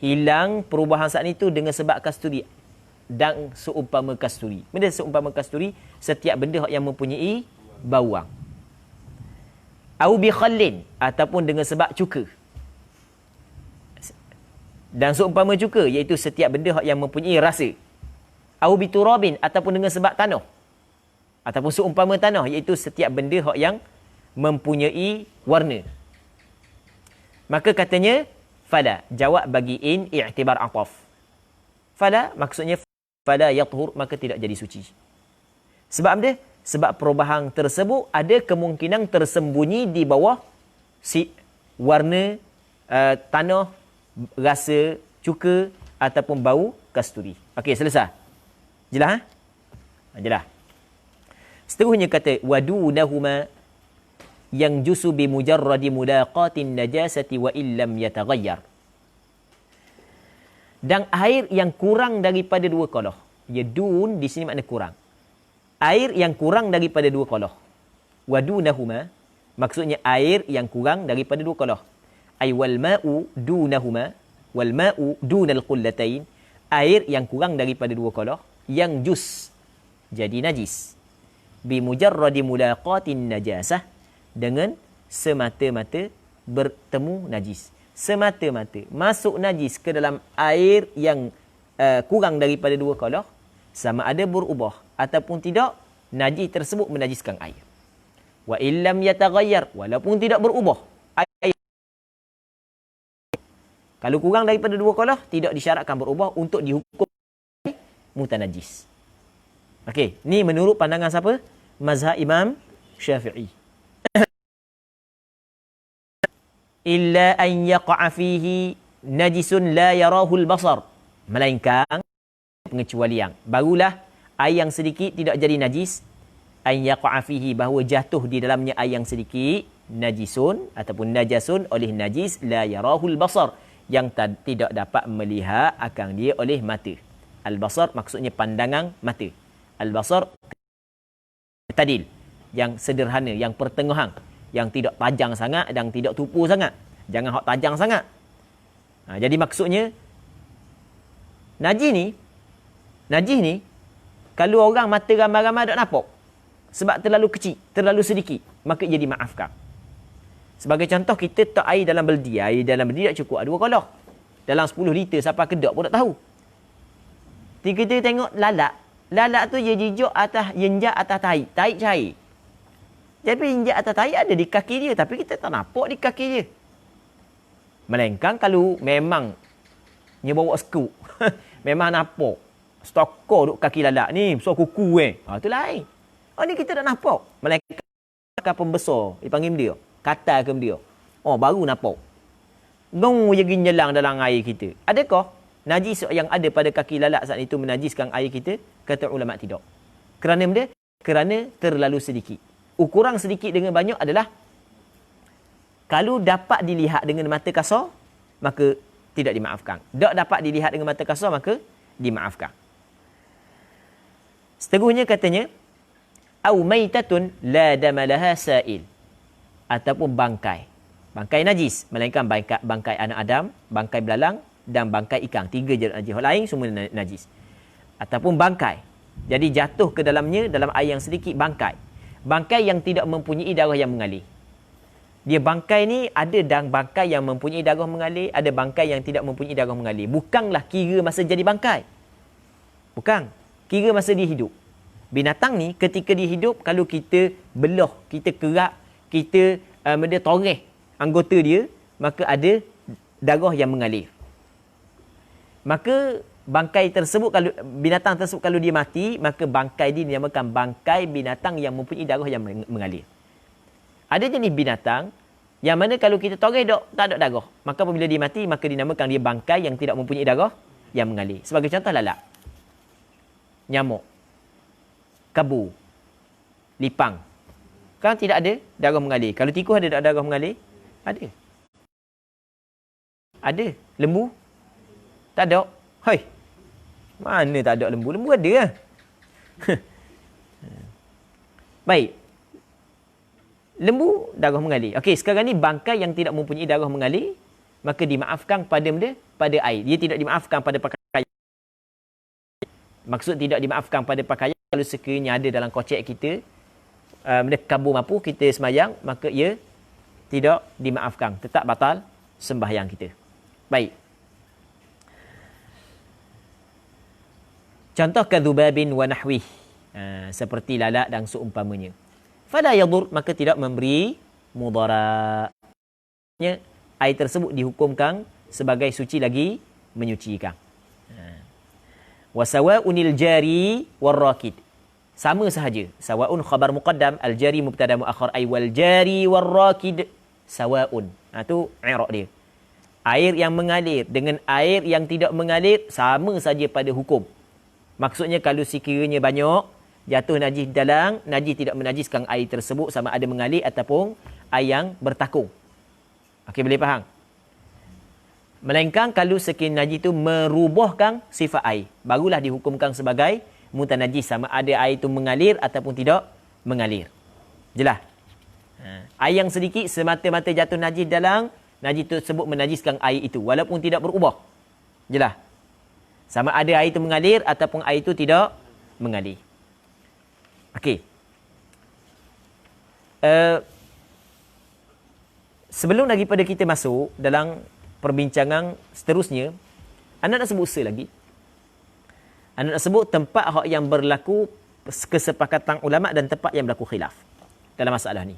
Hilang perubahan saat itu dengan sebab kasturi dan seumpama kasturi. Benda seumpama kasturi, setiap benda yang mempunyai bawang. Au bi khallin, ataupun dengan sebab cuka. Dan seumpama cuka, iaitu setiap benda yang mempunyai rasa. Au bi turabin, ataupun dengan sebab tanah. Ataupun seumpama tanah, iaitu setiap benda yang mempunyai warna. Maka katanya fala, jawab bagi in i'tibar ataf. Fala maksudnya fala yathur, maka tidak jadi suci. Sebab apa? Sebab perubahan tersebut ada kemungkinan tersembunyi di bawah si warna tanah, rasa cuka ataupun bau kasturi. Okey, selesai. Jelas? Jelas. Seterusnya kata wadunahuma yang jusu bi mujarradi mulaqatin najasati wa illam yataghayyar. Dan air yang kurang daripada dua qoloh. Ya dun di sini makna kurang. Air yang kurang daripada dua qoloh. Wadunahuma maksudnya air yang kurang daripada dua qoloh. Ay wal ma'u dunahuma, wal ma'u dunal qullatain, air yang kurang daripada dua qoloh yang jus jadi najis. Bi mujarradi mulaqatin najasah, dengan semata-mata bertemu najis. Semata-mata masuk najis ke dalam air yang kurang daripada dua qoloh, sama ada berubah ataupun tidak, najis tersebut menajiskan air. Wa illam yataghayyar, walaupun tidak berubah air. Kalau kurang daripada dua qoloh, tidak disyaratkan berubah untuk dihukum mutanajis. Okey, ni menurut pandangan siapa? Mazhab Imam Syafi'i. Illa an yaqa'a fihi najisun la yarahu al-basar, melainkan pengecualian, barulah air yang sedikit tidak jadi najis. An yaqa'a fihi, bahawa jatuh di dalamnya air yang sedikit, najisun ataupun najasun oleh najis, la yarahu al-basar, yang tidak dapat melihat akan dia oleh mata. Al-basar maksudnya pandangan mata. Al-basar tadil, yang sederhana, yang pertengahan, yang tidak tajam sangat dan tidak tupu sangat. Jangan hak tajam sangat. Jadi maksudnya najis ni kalau orang mata ramai-ramai tak nampak, sebab terlalu kecil, terlalu sedikit, maka ia dimaafkan. Sebagai contoh, kita tak air dalam beldi. Air dalam beldi tak cukup, 2 qoloh. Dalam 10 liter sampai kedok pun tak tahu. Kita tengok lalat. Lalat tu dia jijak atas, jenjak atas tahi. Tahi cair. Jadi injak atas tahi ada di kaki dia, tapi kita tak nampak di kaki dia. Melainkan kalau memang dia bawa skop, memang nampak stokor duk kaki lalat ni, besar kuku tu lain. Ni kita tak nampak. Melainkan pembesar, dipanggil dia, kata ke dia. Baru nampak. Gong je ginjelang dalam air kita. Adakah najis yang ada pada kaki lalat saat itu menajiskan air kita? Kata ulama tidak. Kerana benda? Kerana terlalu sedikit. Ukuran sedikit dengan banyak adalah kalau dapat dilihat dengan mata kasar, maka tidak dimaafkan. Tak dapat dilihat dengan mata kasar, maka dimaafkan. Seterusnya katanya, au maitatun la damalaha sa'il, ataupun bangkai. Bangkai najis, melainkan bangkai anak Adam, bangkai belalang dan bangkai ikan. 3 je najis. Lain semua najis. Ataupun bangkai. Jadi jatuh ke dalamnya, dalam air yang sedikit, bangkai. Bangkai yang tidak mempunyai darah yang mengalir. Dia bangkai ni ada bangkai yang mempunyai darah mengalir, ada bangkai yang tidak mempunyai darah mengalir. Bukanlah kira masa jadi bangkai. Bukan. Kira masa dia hidup. Binatang ni ketika dia hidup, kalau kita belah, kita kerak, kita toreh anggota dia, maka ada darah yang mengalir. Maka bangkai tersebut, kalau binatang tersebut kalau dia mati, maka bangkai dia dinamakan bangkai binatang yang mempunyai darah yang mengalir. Ada jenis binatang yang mana kalau kita toreh tak ada darah, maka apabila dia mati, maka dinamakan dia bangkai yang tidak mempunyai darah yang mengalir. Sebagai contoh lalat, nyamuk, kabu, lipang. Kan tidak ada darah mengalir. Kalau tikus ada darah mengalir? Ada. Ada. Lembu? Tak ada. Hoi. Mana tak ada lembu? Lembu ada lah. Baik. Lembu darah mengalir. Okey, sekarang ni bangkai yang tidak mempunyai darah mengalir, maka dimaafkan pada air. Dia tidak dimaafkan pada pakaian. Maksud tidak dimaafkan pada pakaian, kalau sekiranya ada dalam kocek kita, benda kabur mampu kita semayang, maka ia tidak dimaafkan. Tetap batal sembahyang kita. Baik. Contoh kadzubabin wa nahwih. Seperti lalat dan seumpamanya. Fala yadur, maka tidak memberi mudarat. Air tersebut dihukumkan sebagai suci lagi menyucikan. Wa sawa'unil jari war rakid. Sama sahaja. Sawa'un khabar muqaddam, al jari mubtada muakhar, ay wal jari war rakid sawa'un. Tu i'rab dia. Air yang mengalir dengan air yang tidak mengalir sama saja pada hukum. Maksudnya kalau sekiranya banyak jatuh najis dalam, najis tidak menajiskan air tersebut sama ada mengalir ataupun air yang bertakung. Okey, boleh faham? Melainkan kalau sekiranya najis itu merubahkan sifat air, barulah dihukumkan sebagai mutanajis, sama ada air itu mengalir ataupun tidak mengalir. Jelas? Air yang sedikit semata-mata jatuh najis dalam, najis tersebut menajiskan air itu walaupun tidak berubah. Jelas? Sama ada air itu mengalir ataupun air itu tidak mengalir. Okey. Sebelum daripada kita masuk dalam perbincangan seterusnya, anda nak sebut lagi. Anda nak sebut tempat yang berlaku kesepakatan ulama dan tempat yang berlaku khilaf dalam masalah ni.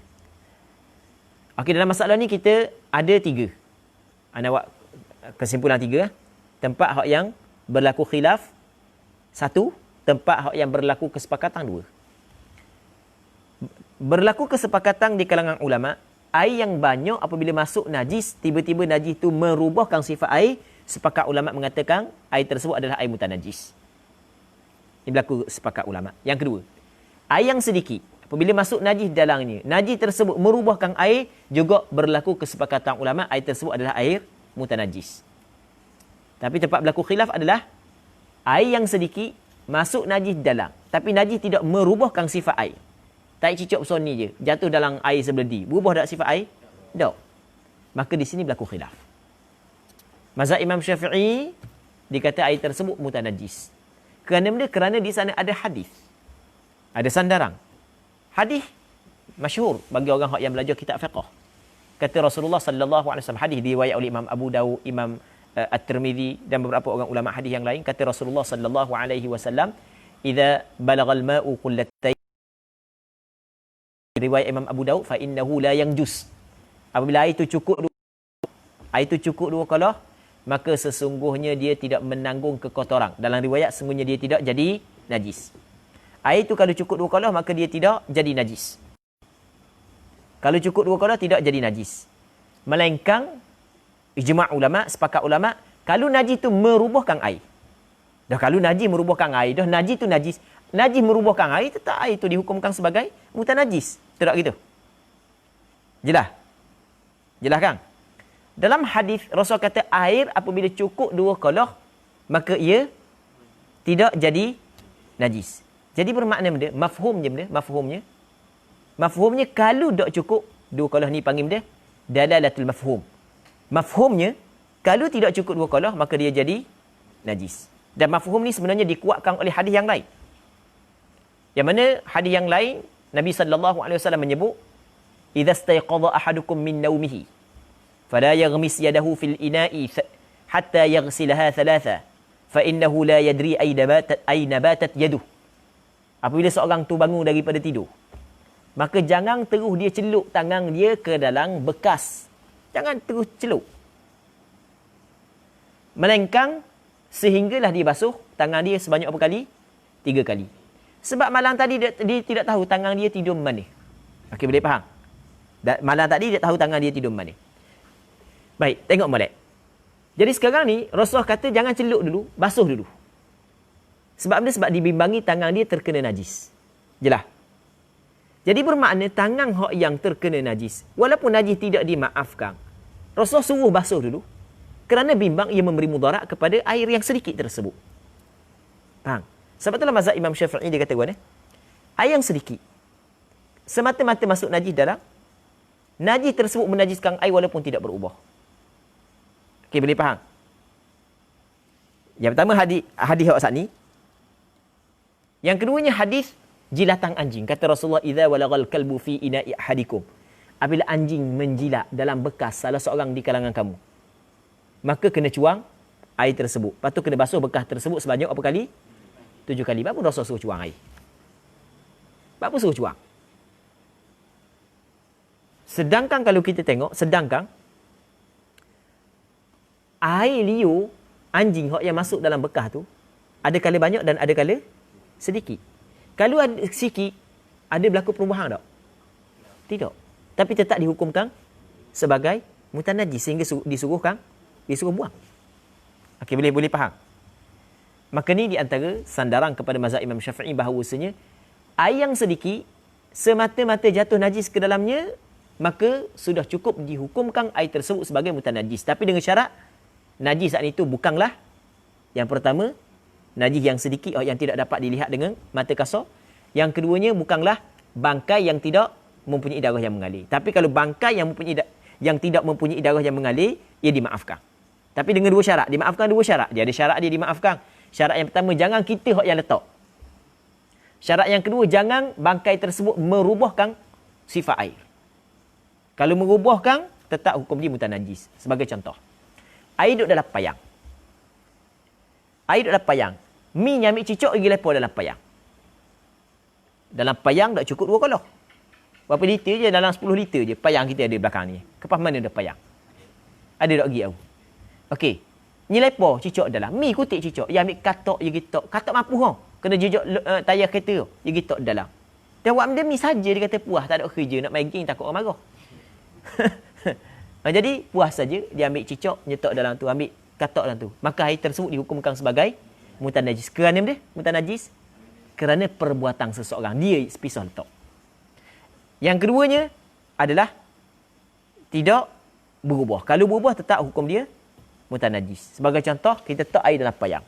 Okey, dalam masalah ni kita ada 3. Anda buat kesimpulan 3. Tempat yang berlaku khilaf 1, tempat yang berlaku kesepakatan 2. Berlaku kesepakatan di kalangan ulama, air yang banyak apabila masuk najis, tiba-tiba najis itu merubahkan sifat air, sepakat ulama mengatakan air tersebut adalah air mutanajis. Ini berlaku sepakat ulama. Yang kedua, air yang sedikit apabila masuk najis dalamnya, najis tersebut merubahkan air, juga berlaku kesepakatan ulama air tersebut adalah air mutanajis. Tapi tempat berlaku khilaf adalah air yang sedikit masuk najis dalam, tapi najis tidak merubahkan sifat air. Tak cicok besar ni je, jatuh dalam air sebeledi, berubah tak sifat air? Tak. Maka di sini berlaku khilaf. Mazhab Imam Syafi'i dikata air tersebut mutanajis. Kerana di sana ada hadis. Ada sandaran. Hadis masyhur bagi orang yang belajar kitab fiqh. Kata Rasulullah sallallahu alaihi wasallam, hadis diriwayat oleh Imam Abu Dawud, Imam At-Tirmizi dan beberapa orang ulama hadis yang lain, kata Rasulullah sallallahu alaihi wasallam, "Idza balagal ma'u qullatayn," riwayat Imam Abu Dawud, "fa innahu la yanjus." Apabila air itu cukup dua kalah, maka sesungguhnya dia tidak menanggung kekotoran. Dalam riwayat sesungguhnya dia tidak jadi najis. Air itu kalau cukup 2 kalah, maka dia tidak jadi najis. Kalau cukup 2 kalah, tidak jadi najis. Melainkan ijma' ulama, sepakat ulama, kalau najis itu merubahkan air. Dah kalau najis merubahkan air, dah najis itu najis. Najis merubahkan air, tetap air itu dihukumkan sebagai mutanajis. Tidak gitu? Jelas? Jelas kan? Dalam hadis Rasul kata air apabila cukup 2 kalah, maka ia tidak jadi najis. Jadi bermakna benda, mafhumnya kalau tak cukup 2 kalah ni panggil benda dalalatul mafhum. Mafhumnya kalau tidak cukup 2 kalah, maka dia jadi najis. Dan mafhum ni sebenarnya dikuatkan oleh hadis yang lain. Yang mana hadis yang lain Nabi sallallahu alaihi wasallam menyebut, "Idza stayqadha ahadukum min nawmihi fala yaghmis yadahu fil ina'i hatta yaghsilaha thalatha fa innahu la yadri ayna batat yaduh." Apabila seorang tu bangun daripada tidur, maka jangan terus dia celup tangan dia ke dalam bekas. Jangan terus celup. Melainkan sehinggalah dia basuh tangan dia sebanyak berapa kali? 3 kali. Sebab malam tadi dia tidak tahu tangan dia tidur mana. Okey, boleh faham? Malam tadi dia tahu tangan dia tidur mana. Baik, tengok molek. Jadi sekarang ni Rasulullah kata jangan celup dulu, basuh dulu. Sebab apa? Sebab dibimbangi tangan dia terkena najis. Jelas? Jadi bermakna tangan hak yang terkena najis, walaupun najis tidak dimaafkan, Rasulullah suruh basuh dulu. Kerana bimbang ia memberi mudarat kepada air yang sedikit tersebut. Faham? Sebab itulah mazhab Imam Syafi'i dia kata air yang sedikit semata-mata masuk najis dalam, najis tersebut menajiskan air walaupun tidak berubah. Okey, boleh faham? Yang pertama hadis hak saat ni. Yang keduanya hadis jilatan anjing. Kata Rasulullah, idza walagal kalbu fi ina'i ahadikum. Apabila anjing menjilat dalam bekas salah seorang di kalangan kamu, maka kena cuang air tersebut. Lepas tu kena basuh bekas tersebut sebanyak apa kali? 7 kali. Kenapa Rasulullah suruh cuang air? Kenapa suruh cuang? Sedangkan kalau kita tengok, air liur anjing yang masuk dalam bekas tu, ada kala banyak dan ada kala sedikit. Kalau ada sikit, ada berlaku perubahan tak? Tidak. Tapi tetap dihukumkan sebagai mutanajis sehingga disuruh buang. Okey, boleh faham? Maka ni di antara sandaran kepada mazhab Imam Syafi'i bahawasanya air yang sedikit semata-mata jatuh najis ke dalamnya, maka sudah cukup dihukumkan air tersebut sebagai mutanajis. Tapi dengan syarat najis saat itu bukanlah yang pertama najis yang sedikit yang tidak dapat dilihat dengan mata kasar. Yang keduanya bukanlah bangkai yang tidak mempunyai darah yang mengalir. Tapi kalau bangkai yang tidak mempunyai darah yang mengalir, ia dimaafkan. Tapi dengan dua syarat. Dimaafkan dua syarat. Dia ada syarat dia dimaafkan. Syarat yang pertama, jangan kita yang letak. Syarat yang kedua, jangan bangkai tersebut merubahkan sifat air. Kalau merubahkan, tetap hukum dia mutanajis. Sebagai contoh, air duduk dalam payang. Air duduk dalam payang. Mi yang ambil cicak pergi lepas dalam payang. Dalam payang tak cukup 2 kolah. Berapa liter je? Dalam 10 liter je. Payang kita ada belakang ni. Kepas mana ada payang? Ada tak pergi tahu? Okey. Ni lepas cicak dalam. Mi kutik cicak. Dia ambil katak, dia gitak. Katak mampu hong. Kena jejak tayar kereta. Dia gitak dalam. Dia buat benda mi saja, dia kata puas. Tak ada kerja. Nak main game takut orang marah. Jadi puas saja. Dia ambil cicak, nyetak dalam tu. Ambil katak dalam tu. Maka air tersebut dihukumkan sebagai mutanajis. Kerana dia mutanajis? Kerana perbuatan seseorang. Dia pisah letak. Yang keduanya adalah tidak berubah. Kalau berubah, tetap hukum dia mutanajis. Sebagai contoh, kita letak air dalam payang.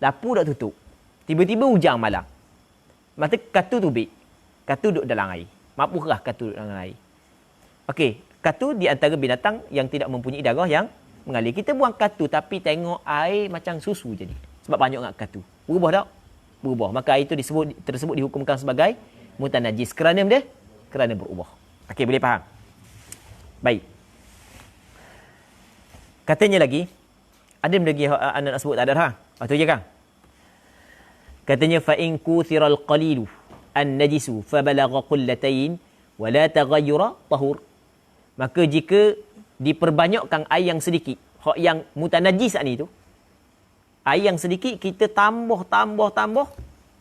Lampu tak tutup. Tiba-tiba hujan malam. Maka katu tubik. Katu duduk dalam air. Mampu kerah katu duduk dalam air. Okey, katu di antara binatang yang tidak mempunyai darah yang mengalir. Kita buang katu tapi tengok air macam susu jadi. Sebab banyak sangat katu. Berubah tak? Berubah. Maka air itu tersebut dihukumkan sebagai mutanajis. Kerana dia? Kerana berubah. Okey, boleh faham? Baik. Katanya lagi, ada benda lagi anda nak sebut tak ada ha? Itu je kan? Katanya fa in kuthiral qalilu an-najisu fa balagha qullatayn wa la taghayyura tahur. Maka jika diperbanyakkan air yang sedikit, hak yang mutanajis ni tu, air yang sedikit kita tambah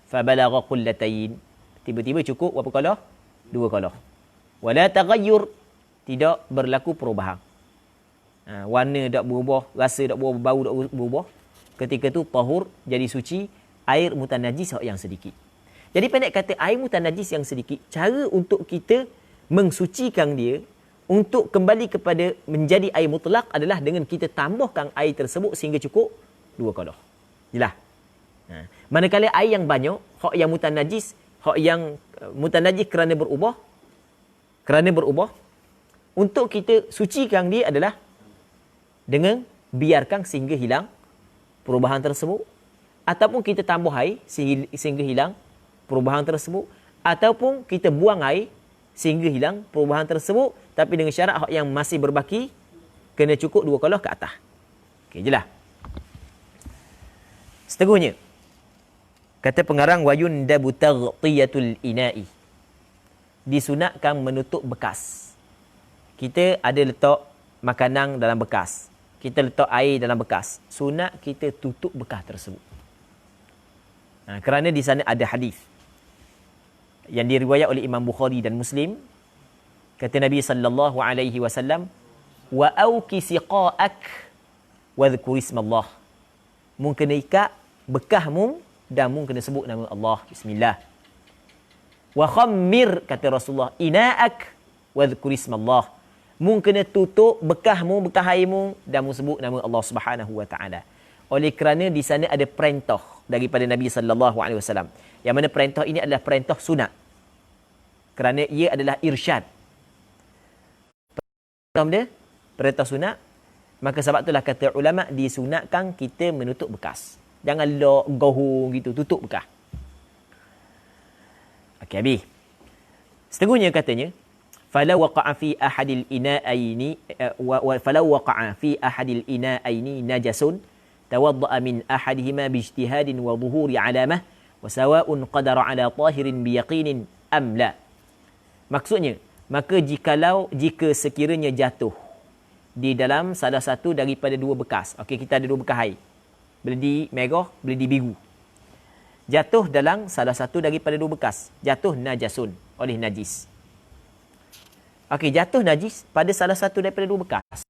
fa balagha qullatayn, tiba-tiba cukup berapa kalah? 2 kalah. Wa la taghayyur, tidak berlaku perubahan. Warna tak berubah, rasa tak berubah, bau tak berubah. Ketika tu tahur, jadi suci, air mutanajis yang sedikit. Jadi pendek kata, air mutanajis yang sedikit, cara untuk kita mensucikan dia untuk kembali kepada menjadi air mutlak adalah dengan kita tambahkan air tersebut sehingga cukup 2 kadah. Jelas? Manakala air yang banyak, hak yang mutanajis kerana berubah, untuk kita sucikan dia adalah dengan biarkan sehingga hilang perubahan tersebut, ataupun kita tambah air sehingga hilang perubahan tersebut, ataupun kita buang air sehingga hilang perubahan tersebut, tapi dengan syarat hak yang masih berbaki kena cukup 2 kalah ke atas. Okey, jelas. Seterusnya, kata pengarang wayundabu taghtiyatul ina'i, disunatkan menutup bekas. Kita ada letak makanan dalam bekas, kita letak air dalam bekas, sunat kita tutup bekas tersebut. Kerana di sana ada hadis yang diriwayat oleh Imam Bukhari dan Muslim Kata Nabi sallallahu alaihi wasallam, wa auki siqa'ak wa dhkur ismallah. Mung kena ikat bekah mung dan mung kena sebut nama Allah. Bismillah. Wa khammir, kata Rasulullah, ina'ak wa dhkur ismallah. Mung kena tutup bekah mung, bekah air mung dan mung sebut nama Allah Subhanahu wa taala. Oleh kerana di sana ada perintah daripada Nabi sallallahu alaihi wasallam. Yang mana perintah ini adalah perintah sunat. Kerana ia adalah irsyad. Perintah sunat. Maka sebab itulah kata ulama disunatkan kita menutup bekas. Jangan lock, gohong gitu, tutup bekah. Okey, habis. Seterusnya katanya, falau waqa'a fi ahadil ina'aini falau waqa'a fi ahadil ina'aini najasun tawadda'a min ahadihima bijtihadin wa dhuhuri 'alamah wa sawa'un qadara 'ala tahirin biyaqinin am la. Maksudnya, maka jika sekiranya jatuh di dalam salah satu daripada dua bekas. Okey, kita ada dua bekas air. Beledi merah, beledi biru. Jatuh dalam salah satu daripada dua bekas. Jatuh najasun, oleh najis. Okey, jatuh najis pada salah satu daripada dua bekas.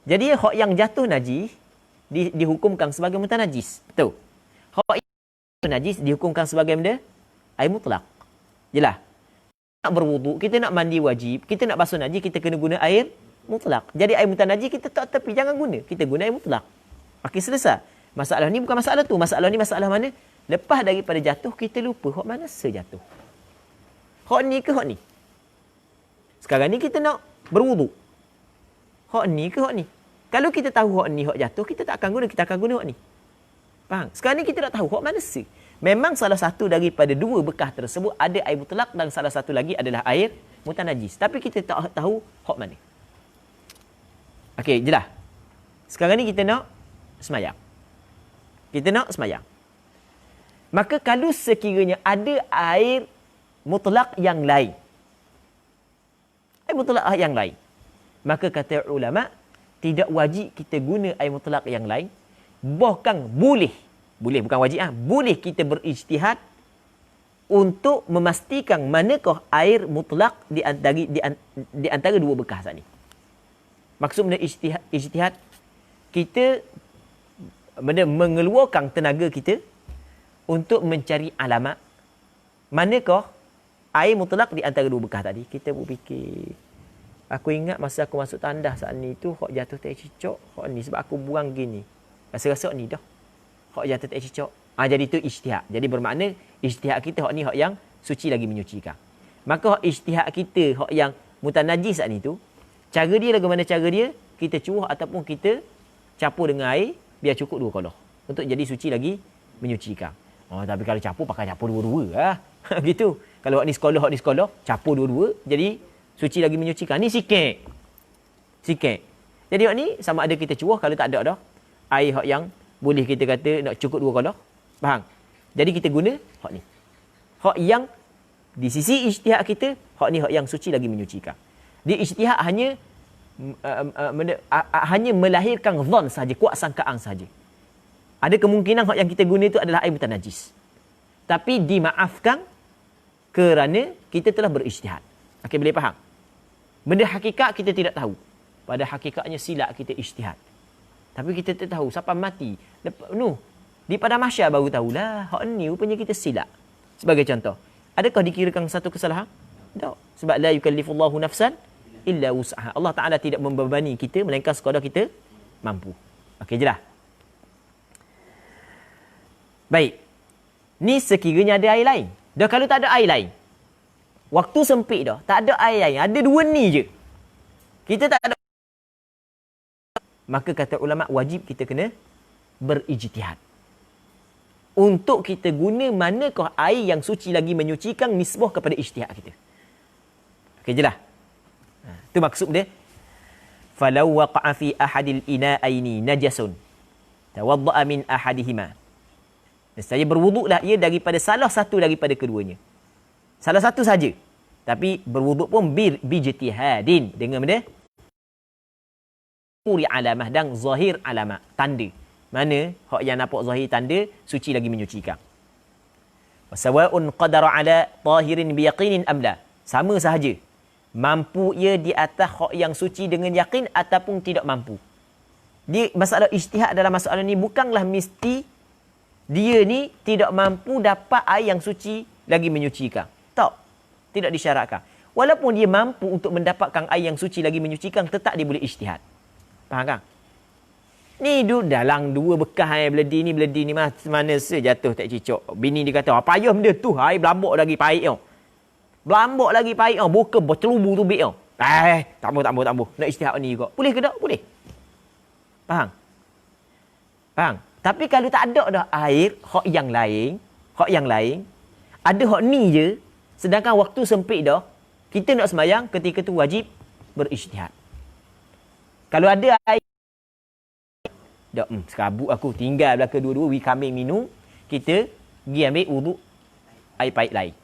Jadi, hak yang jatuh najis dihukumkan sebagai mutanajis. Betul. Hak yang jatuh najis dihukumkan sebagai benda air mutlak. Jelas? Nak berwuduk, kita nak mandi wajib, kita nak basuh najis, kita kena guna air mutlak. Jadi air mutanajis kita tak tepi, jangan guna. Kita guna air mutlak. Okey, selesai. Masalah ni bukan masalah tu. Masalah ni masalah mana? Lepas daripada jatuh, kita lupa hak mana sejatuh. Hak ni ke hak ni? Sekarang ni kita nak berwuduk. Hak ni ke hak ni? Kalau kita tahu hak ni hak jatuh, kita tak akan guna, kita akan guna hak ni. Faham? Sekarang ni kita nak tahu hak mana se. Memang salah satu daripada dua bekas tersebut ada air mutlak dan salah satu lagi adalah air mutanajis. Tapi kita tak tahu hak mana. Okey, jelas. Sekarang ni kita nak semayang. Kita nak semayang. Maka kalau sekiranya ada air mutlak yang lain. Air mutlak yang lain. Maka kata ulama, tidak wajib kita guna air mutlak yang lain. Bahkan boleh bukan wajib, boleh kita berijtihad untuk memastikan manakah air mutlak di antara dua bekas tadi. Maksud benda ijtihad, kita mengeluarkan tenaga kita untuk mencari alamat manakah air mutlak di antara dua bekas tadi. Kita berfikir, aku ingat masa aku masuk tandas saat ni tu, hak jatuh tak cicak, hak ni sebab aku buang gini. Rasa-rasa ni dah. Hak jatuh tak cicak. Jadi itu ijtihad. Jadi bermakna ijtihad kita hak ni hak yang suci lagi menyucikan. Maka hak ijtihad kita hak yang mutanajis saat ni tu, cara dia bagaimana cara dia? Kita cuah ataupun kita capur dengan air biar cukup dua kolah untuk jadi suci lagi menyucikan. Tapi kalau capur pakai capur dua-dua lah. Gitu. Kalau hak ni sekolah capur dua-dua jadi suci lagi menyucikan. Ni sikit. Jadi hak ni sama ada kita cuah, kalau tak ada dah air hak yang boleh kita kata nak cukup dua kolah. Faham? Jadi kita guna hak ni. Hak yang di sisi ijtihad kita, hak ni hak yang suci lagi menyucikan. Di ijtihad hanya melahirkan zon saja, kuat sangkaan saja. Ada kemungkinan hak yang kita guna itu adalah air mutanajis. Tapi dimaafkan kerana kita telah berijtihad. Okey, boleh faham? Benda hakikat kita tidak tahu. Pada hakikatnya silap kita ijtihad. Tapi kita tak tahu sampai mati. Di pada mahsyar baru tahulah hak ni rupanya kita silap. Sebagai contoh, adakah dikirakan satu kesalahan? Tak. Sebab la yukallifullahu nafsan illa wus'aha. Allah Taala tidak membebani kita melainkan sekadar kita mampu. Okey, jelas. Baik. Ni sekiranya ada air lain. Dah kalau tak ada air lain, waktu sempit dah, tak ada air lain, ada dua ni je. Kita tak ada, maka kata ulama wajib kita kena berijtihad. Untuk kita guna manakah air yang suci lagi menyucikan nisbah kepada ijtihad kita. Okey, jelas. Itu maksud dia. Falau waqa'a fi ahadil ina'aini najasun tawadda'a min ahadihima. Saya berwuduklah ia daripada salah satu daripada keduanya. Salah satu saja. Tapi berwuduk pun bijtihadin dengan benda uri alamah dan zahir alamah, tanda. Mana hak yang nampak zahir tanda suci lagi menyucikan. Wasawa'un qadara ala tahirin biyaqinin amla. Sama sahaja. Mampu ia di atas hak yang suci dengan yakin ataupun tidak mampu. Masalah ijtihad dalam masalah ni bukanlah mesti dia ni tidak mampu dapat air yang suci lagi menyucikan. Tak. Tidak disyaratkan. Walaupun dia mampu untuk mendapatkan air yang suci lagi menyucikan, tetap dia boleh ijtihad. Faham kan? Ni dalam dua bekas air beledi ni mana sejatuh tak cicok. Bini dia kata, apa payah benda tu? Air berlambak lagi pahit tau. Berlambak lagi pahit tau. Bukan bercelubu tu bik tau. Tak mau. Nak ijtihad ni juga. Boleh ke tak? Boleh. Faham? Tapi kalau tak ada dah air, hak yang lain, ada hak ni je, sedangkan waktu sempit dah, kita nak sembahyang, ketika tu wajib berijtihad. Kalau ada air, dah, sekabut aku, tinggal belaka dua-dua, we kambing minum, kita pergi ambil wuduk air pahit lain.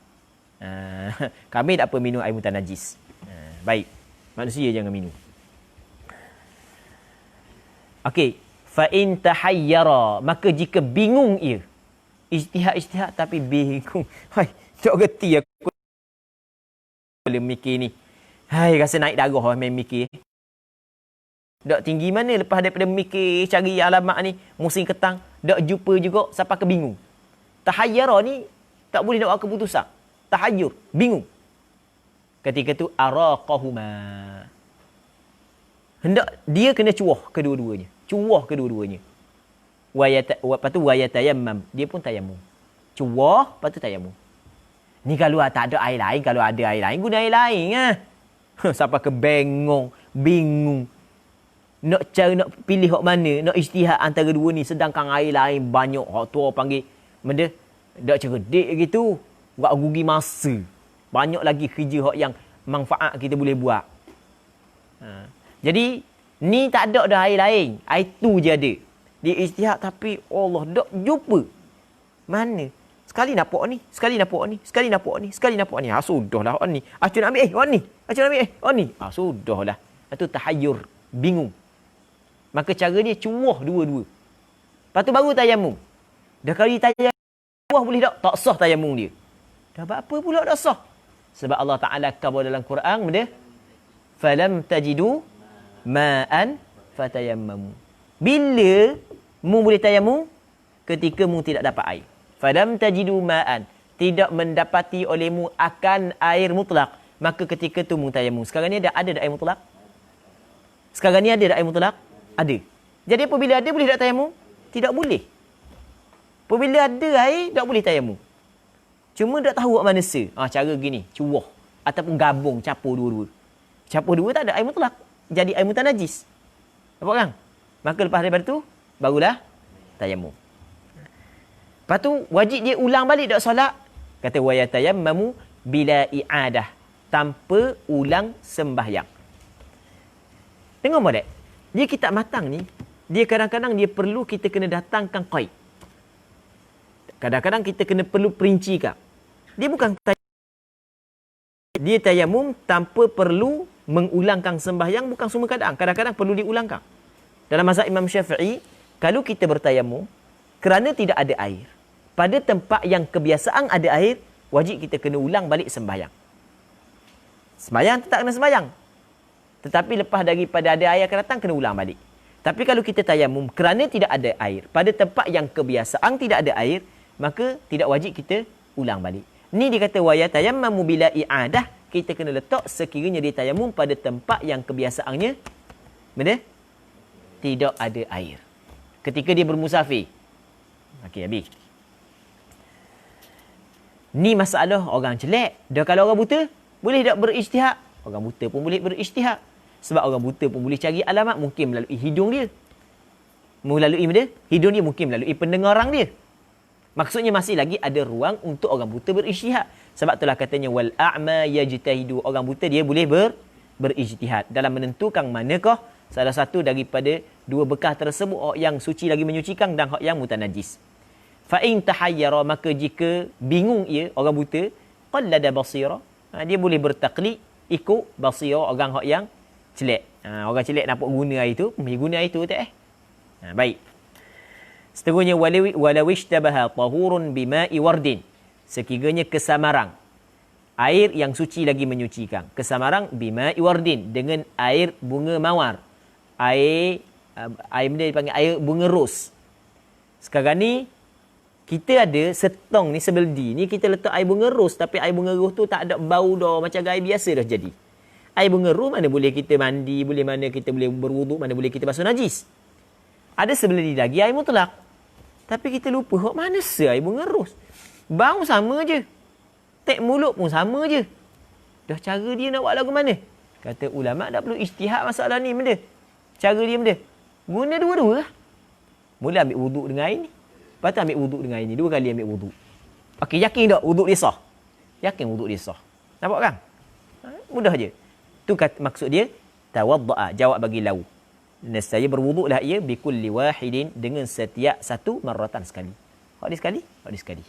Kambing tak apa minum air mutan najis. Baik, manusia jangan minum. Okey. Fa'in tahayyara, maka jika bingung ia. Ijtihad tapi bingung. Hai, tak gerti aku boleh mikir ni. Hai, rasa naik darah main mikir. Dak tinggi mana lepas daripada mikir cari alamat ni, musim ketang, dak jumpa juga sampai ke bingung. Tahayyara ni tak boleh nak buat keputusan. Tahayyur, bingung. Ketika tu araqahuma. Hendak dia kena cuah kedua-duanya. Lepas tu wayatayammam. Dia pun tayamum. Cuah, lepas tu tayamum. Ni kalau tak ada air lain, kalau ada air lain, guna air lain. Sampai ke bingung. Nak pilih hak mana, nak ijtihad antara dua ni. Sedangkan air lain banyak. Hak tu orang panggil, benda, tak cerdik gitu. Buat rugi masa. Banyak lagi kerja hak yang manfaat kita boleh buat. Jadi, ni tak ada dah air lain. Air tu je ada. Dia ijtihad tapi Allah tak jumpa. Mana? Sekali nampak ni. Sudahlah ni. Acu nak ambil ni. Sudahlah. Itu tahayyur. Bingung. Maka cara dia cuah dua-dua. Lepas tu baru tayamum. Dah kali tayamum cuah boleh tak? Tak sah tayamum dia. Dah apa pula tak sah? Sebab Allah Ta'ala khabar dalam Quran benda. Falam tajidu ma'an fatayammamu. Bila mu boleh tayamum? Ketika mu tidak dapat air. Falam tajidu ma'an. Tidak mendapati olehmu akan air mutlak. Maka ketika tu mu tayamum. Sekarang ni ada air mutlak? Ada. Jadi apabila ada boleh tak tayamum? Tidak boleh. Apabila ada air tak boleh tayamum. Cuma tak tahu mana cara gini, cuah ataupun gabung campur dua-dua. Campur dua tak ada air mutlak. Jadi air mutan najis. Nampak kan? Maka lepas daripada tu, barulah tayamum. Lepas tu, wajib dia ulang balik tak solat. Kata, wayatayammamu bila i'adah. Tanpa ulang sembahyang. Tengok molek. Dia kitab matang ni, dia kadang-kadang dia perlu kita kena datangkan qaid. Kadang-kadang kita perlu perincikan. Dia bukan dia tayamum tanpa perlu mengulangkan sembahyang, bukan semua keadaan. Kadang-kadang perlu diulangkan. Dalam mazhab Imam Syafi'i, kalau kita bertayamum kerana tidak ada air, pada tempat yang kebiasaan ada air, wajib kita kena ulang balik sembahyang. Sembahyang tetap kena sembahyang. Tetapi lepas daripada ada air akan datang, kena ulang balik. Tapi kalau kita tayamum kerana tidak ada air, pada tempat yang kebiasaan tidak ada air, maka tidak wajib kita ulang balik. Ni dia kata, wayatayammamu bila i'adah. Kita kena letak sekiranya dia tayamum pada tempat yang kebiasaannya benda tidak ada air. Ketika dia bermusafir. Okey, habis. Ni masalah orang celak. Dah kalau orang buta, boleh tak berijtihad? Orang buta pun boleh berijtihad. Sebab orang buta pun boleh cari alamat. Mungkin melalui hidung dia. Melalui benda, hidung dia mungkin melalui pendengaran dia. Maksudnya masih lagi ada ruang untuk orang buta berijtihad. Sebab itulah katanya wal a'ma yajtahidu. Orang buta dia boleh berijtihad dalam menentukan manakah salah satu daripada dua bekas tersebut, hak yang suci lagi menyucikan dan hak yang mutanajis. Fa in tahayyara, maka jika bingung ia orang buta, qallada basira. Dia boleh bertaklid ikut basira orang hak yang celak. Orang celak nampak guna air tu, guna air tu tak baik. Seterusnya walau ishtabaha tahurun bima'i wardin. Sekiranya kesamaran air yang suci lagi menyucikan. Kesamarang bima'i wardin, dengan air bunga mawar. Air benda dipanggil air bunga ros. Sekarang ni kita ada setong ni sebeldi ni kita letak air bunga ros, tapi air bunga ros tu tak ada bau dah, macam air biasa dah jadi. Air bunga ros mana boleh kita mandi, mana kita boleh berwuduk, mana boleh kita basuh najis. Ada sebeldi lagi air mutlak. Tapi kita lupa hok mana air bunga ros. Bau sama je. Tek mulut pun sama je. Dah cara dia nak buat lagu mana? Kata ulama tak perlu ijtihad masalah ni benda. Cara dia benda. Guna dua-dua lah. Mula ambil wuduk dengan air ni. Lepas tu ambil wuduk dengan air ni. 2 kali ambil wuduk. Okey, yakin tak wuduk dia sah? Yakin wuduk dia sah. Nampak kan? Mudah je. Tu maksud dia tawadda'a, jawab bagi lau. Nescaya berwuduklah ia bikulli wahidin, dengan setiap satu marratan sekali. Hak dia sekali, hak dia sekali.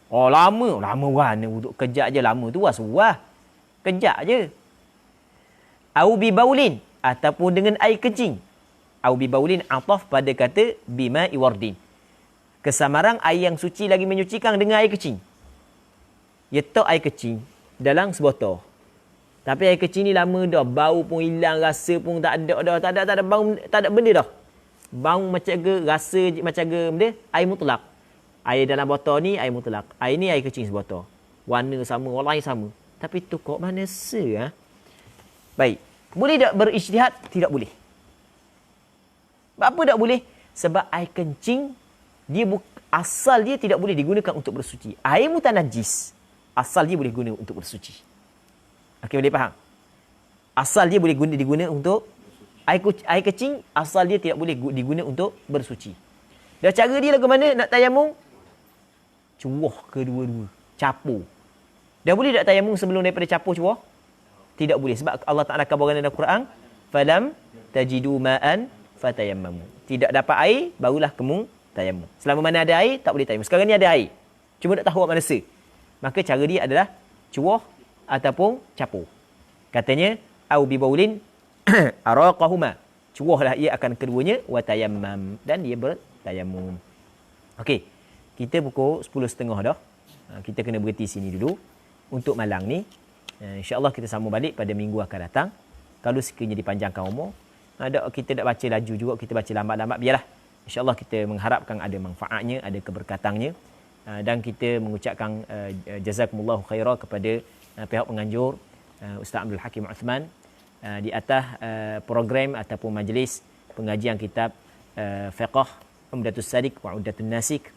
Oh lama mana wuduk, kejap je lama tu wah. Kejap je. Au bi baulin, ataupun dengan air kencing. Au bi baulin ataf pada kata bima'i wardin. Kesamarang air yang suci lagi menyucikan dengan air kencing. Letak air kencing dalam sebotol. Tapi air kencing ni lama dah, bau pun hilang, rasa pun tak ada dah, tak ada bau, tak ada benda dah. Bau macam ke, rasa macam ke benda, air mutlak. Air dalam botol ni air mutlak. Air ni air kecil sebotol. Warna sama, warna sama. Tapi tu kok mana ha? Baik. Boleh tak berijtihad? Tidak boleh. Apa tak boleh? Sebab air kencing, asal dia tidak boleh digunakan untuk bersuci. Air mutanajis, asal dia boleh guna untuk bersuci. Okey, boleh faham? Asal dia boleh diguna untuk air kecing, asal dia tidak boleh diguna untuk bersuci. Dah cara dia lagu mana nak tayamum? Cuwah kedua-dua. Capur. Dah boleh tak tayamum sebelum daripada capur cuwah? Tidak boleh. Sebab Allah Ta'ala kabarkan dalam Al-Quran, falam tajidu ma'an fatayammamu. Tidak dapat air, barulah kamu tayamum. Selama mana ada air, tak boleh tayamum. Sekarang ni ada air. Cuma tak tahu apa masa. Maka cara dia adalah cuwah ataupun capur. Katanya, au bi baulin araqahuma. Cuwahlah ia akan keduanya wa tayammam, dan dia bertayamum. Okey. Kita pukul 10.30 dah. Kita kena berhenti sini dulu untuk malam ni. InsyaAllah kita sambung balik pada minggu akan datang. Kalau sekiranya dipanjangkan umur, kita tak baca laju juga, kita baca lambat-lambat, biarlah. InsyaAllah kita mengharapkan ada manfaatnya, ada keberkatannya. Dan kita mengucapkan jazakumullahu khairah kepada pihak penganjur, Ustaz Abdul Hakim Uthman, di atas program ataupun majlis pengajian kitab Fiqh Umdatus Sadiq wa Uddatun Nasik.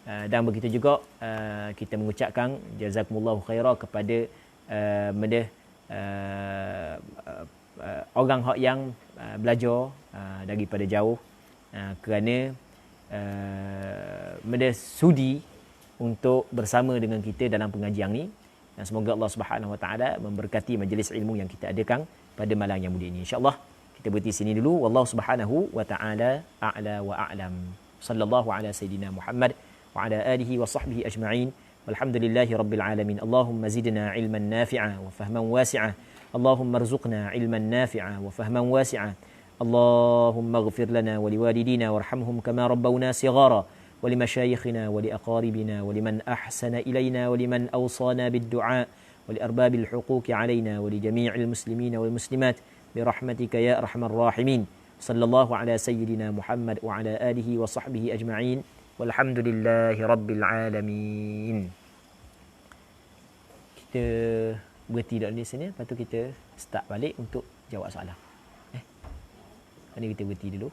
Dan begitu juga kita mengucapkan jazakumullahu khairah kepada orang yang belajar daripada jauh kerana sudi untuk bersama dengan kita dalam pengajian ni. Dan semoga Allah Subhanahu Wa Taala memberkati majlis ilmu yang kita adakan pada malam yang mulia ini. Insya-Allah kita berhenti sini dulu. Wallahu Subhanahu Wa Taala a'la wa a'lam. Sallallahu ala sayidina Muhammad wa ala alihi wa sahbihi ajma'in. Walhamdulillahi rabbil alamin. Allahumma zidna ilman nafi'a wa fahman wasi'a. Allahumma arzuqna ilman nafi'a wa fahman wasi'a. Allahumma ighfir lana wa liwalidina warhamhum kama rabbawna sighara. ولمشايخنا ولأقاربنا ولمن أحسن إلينا ولمن أوصانا بالدعاء ولأرباب الحقوق علينا ولجميع المسلمين والمسلمات برحمتك يا أرحم الراحمين. صلى الله على سيدنا محمد وعلى آله وصحبه أجمعين والحمد لله رب العالمين. Kita berhenti di sini, lepas tu kita start balik untuk jawab soalan. Ini kita berhenti dulu.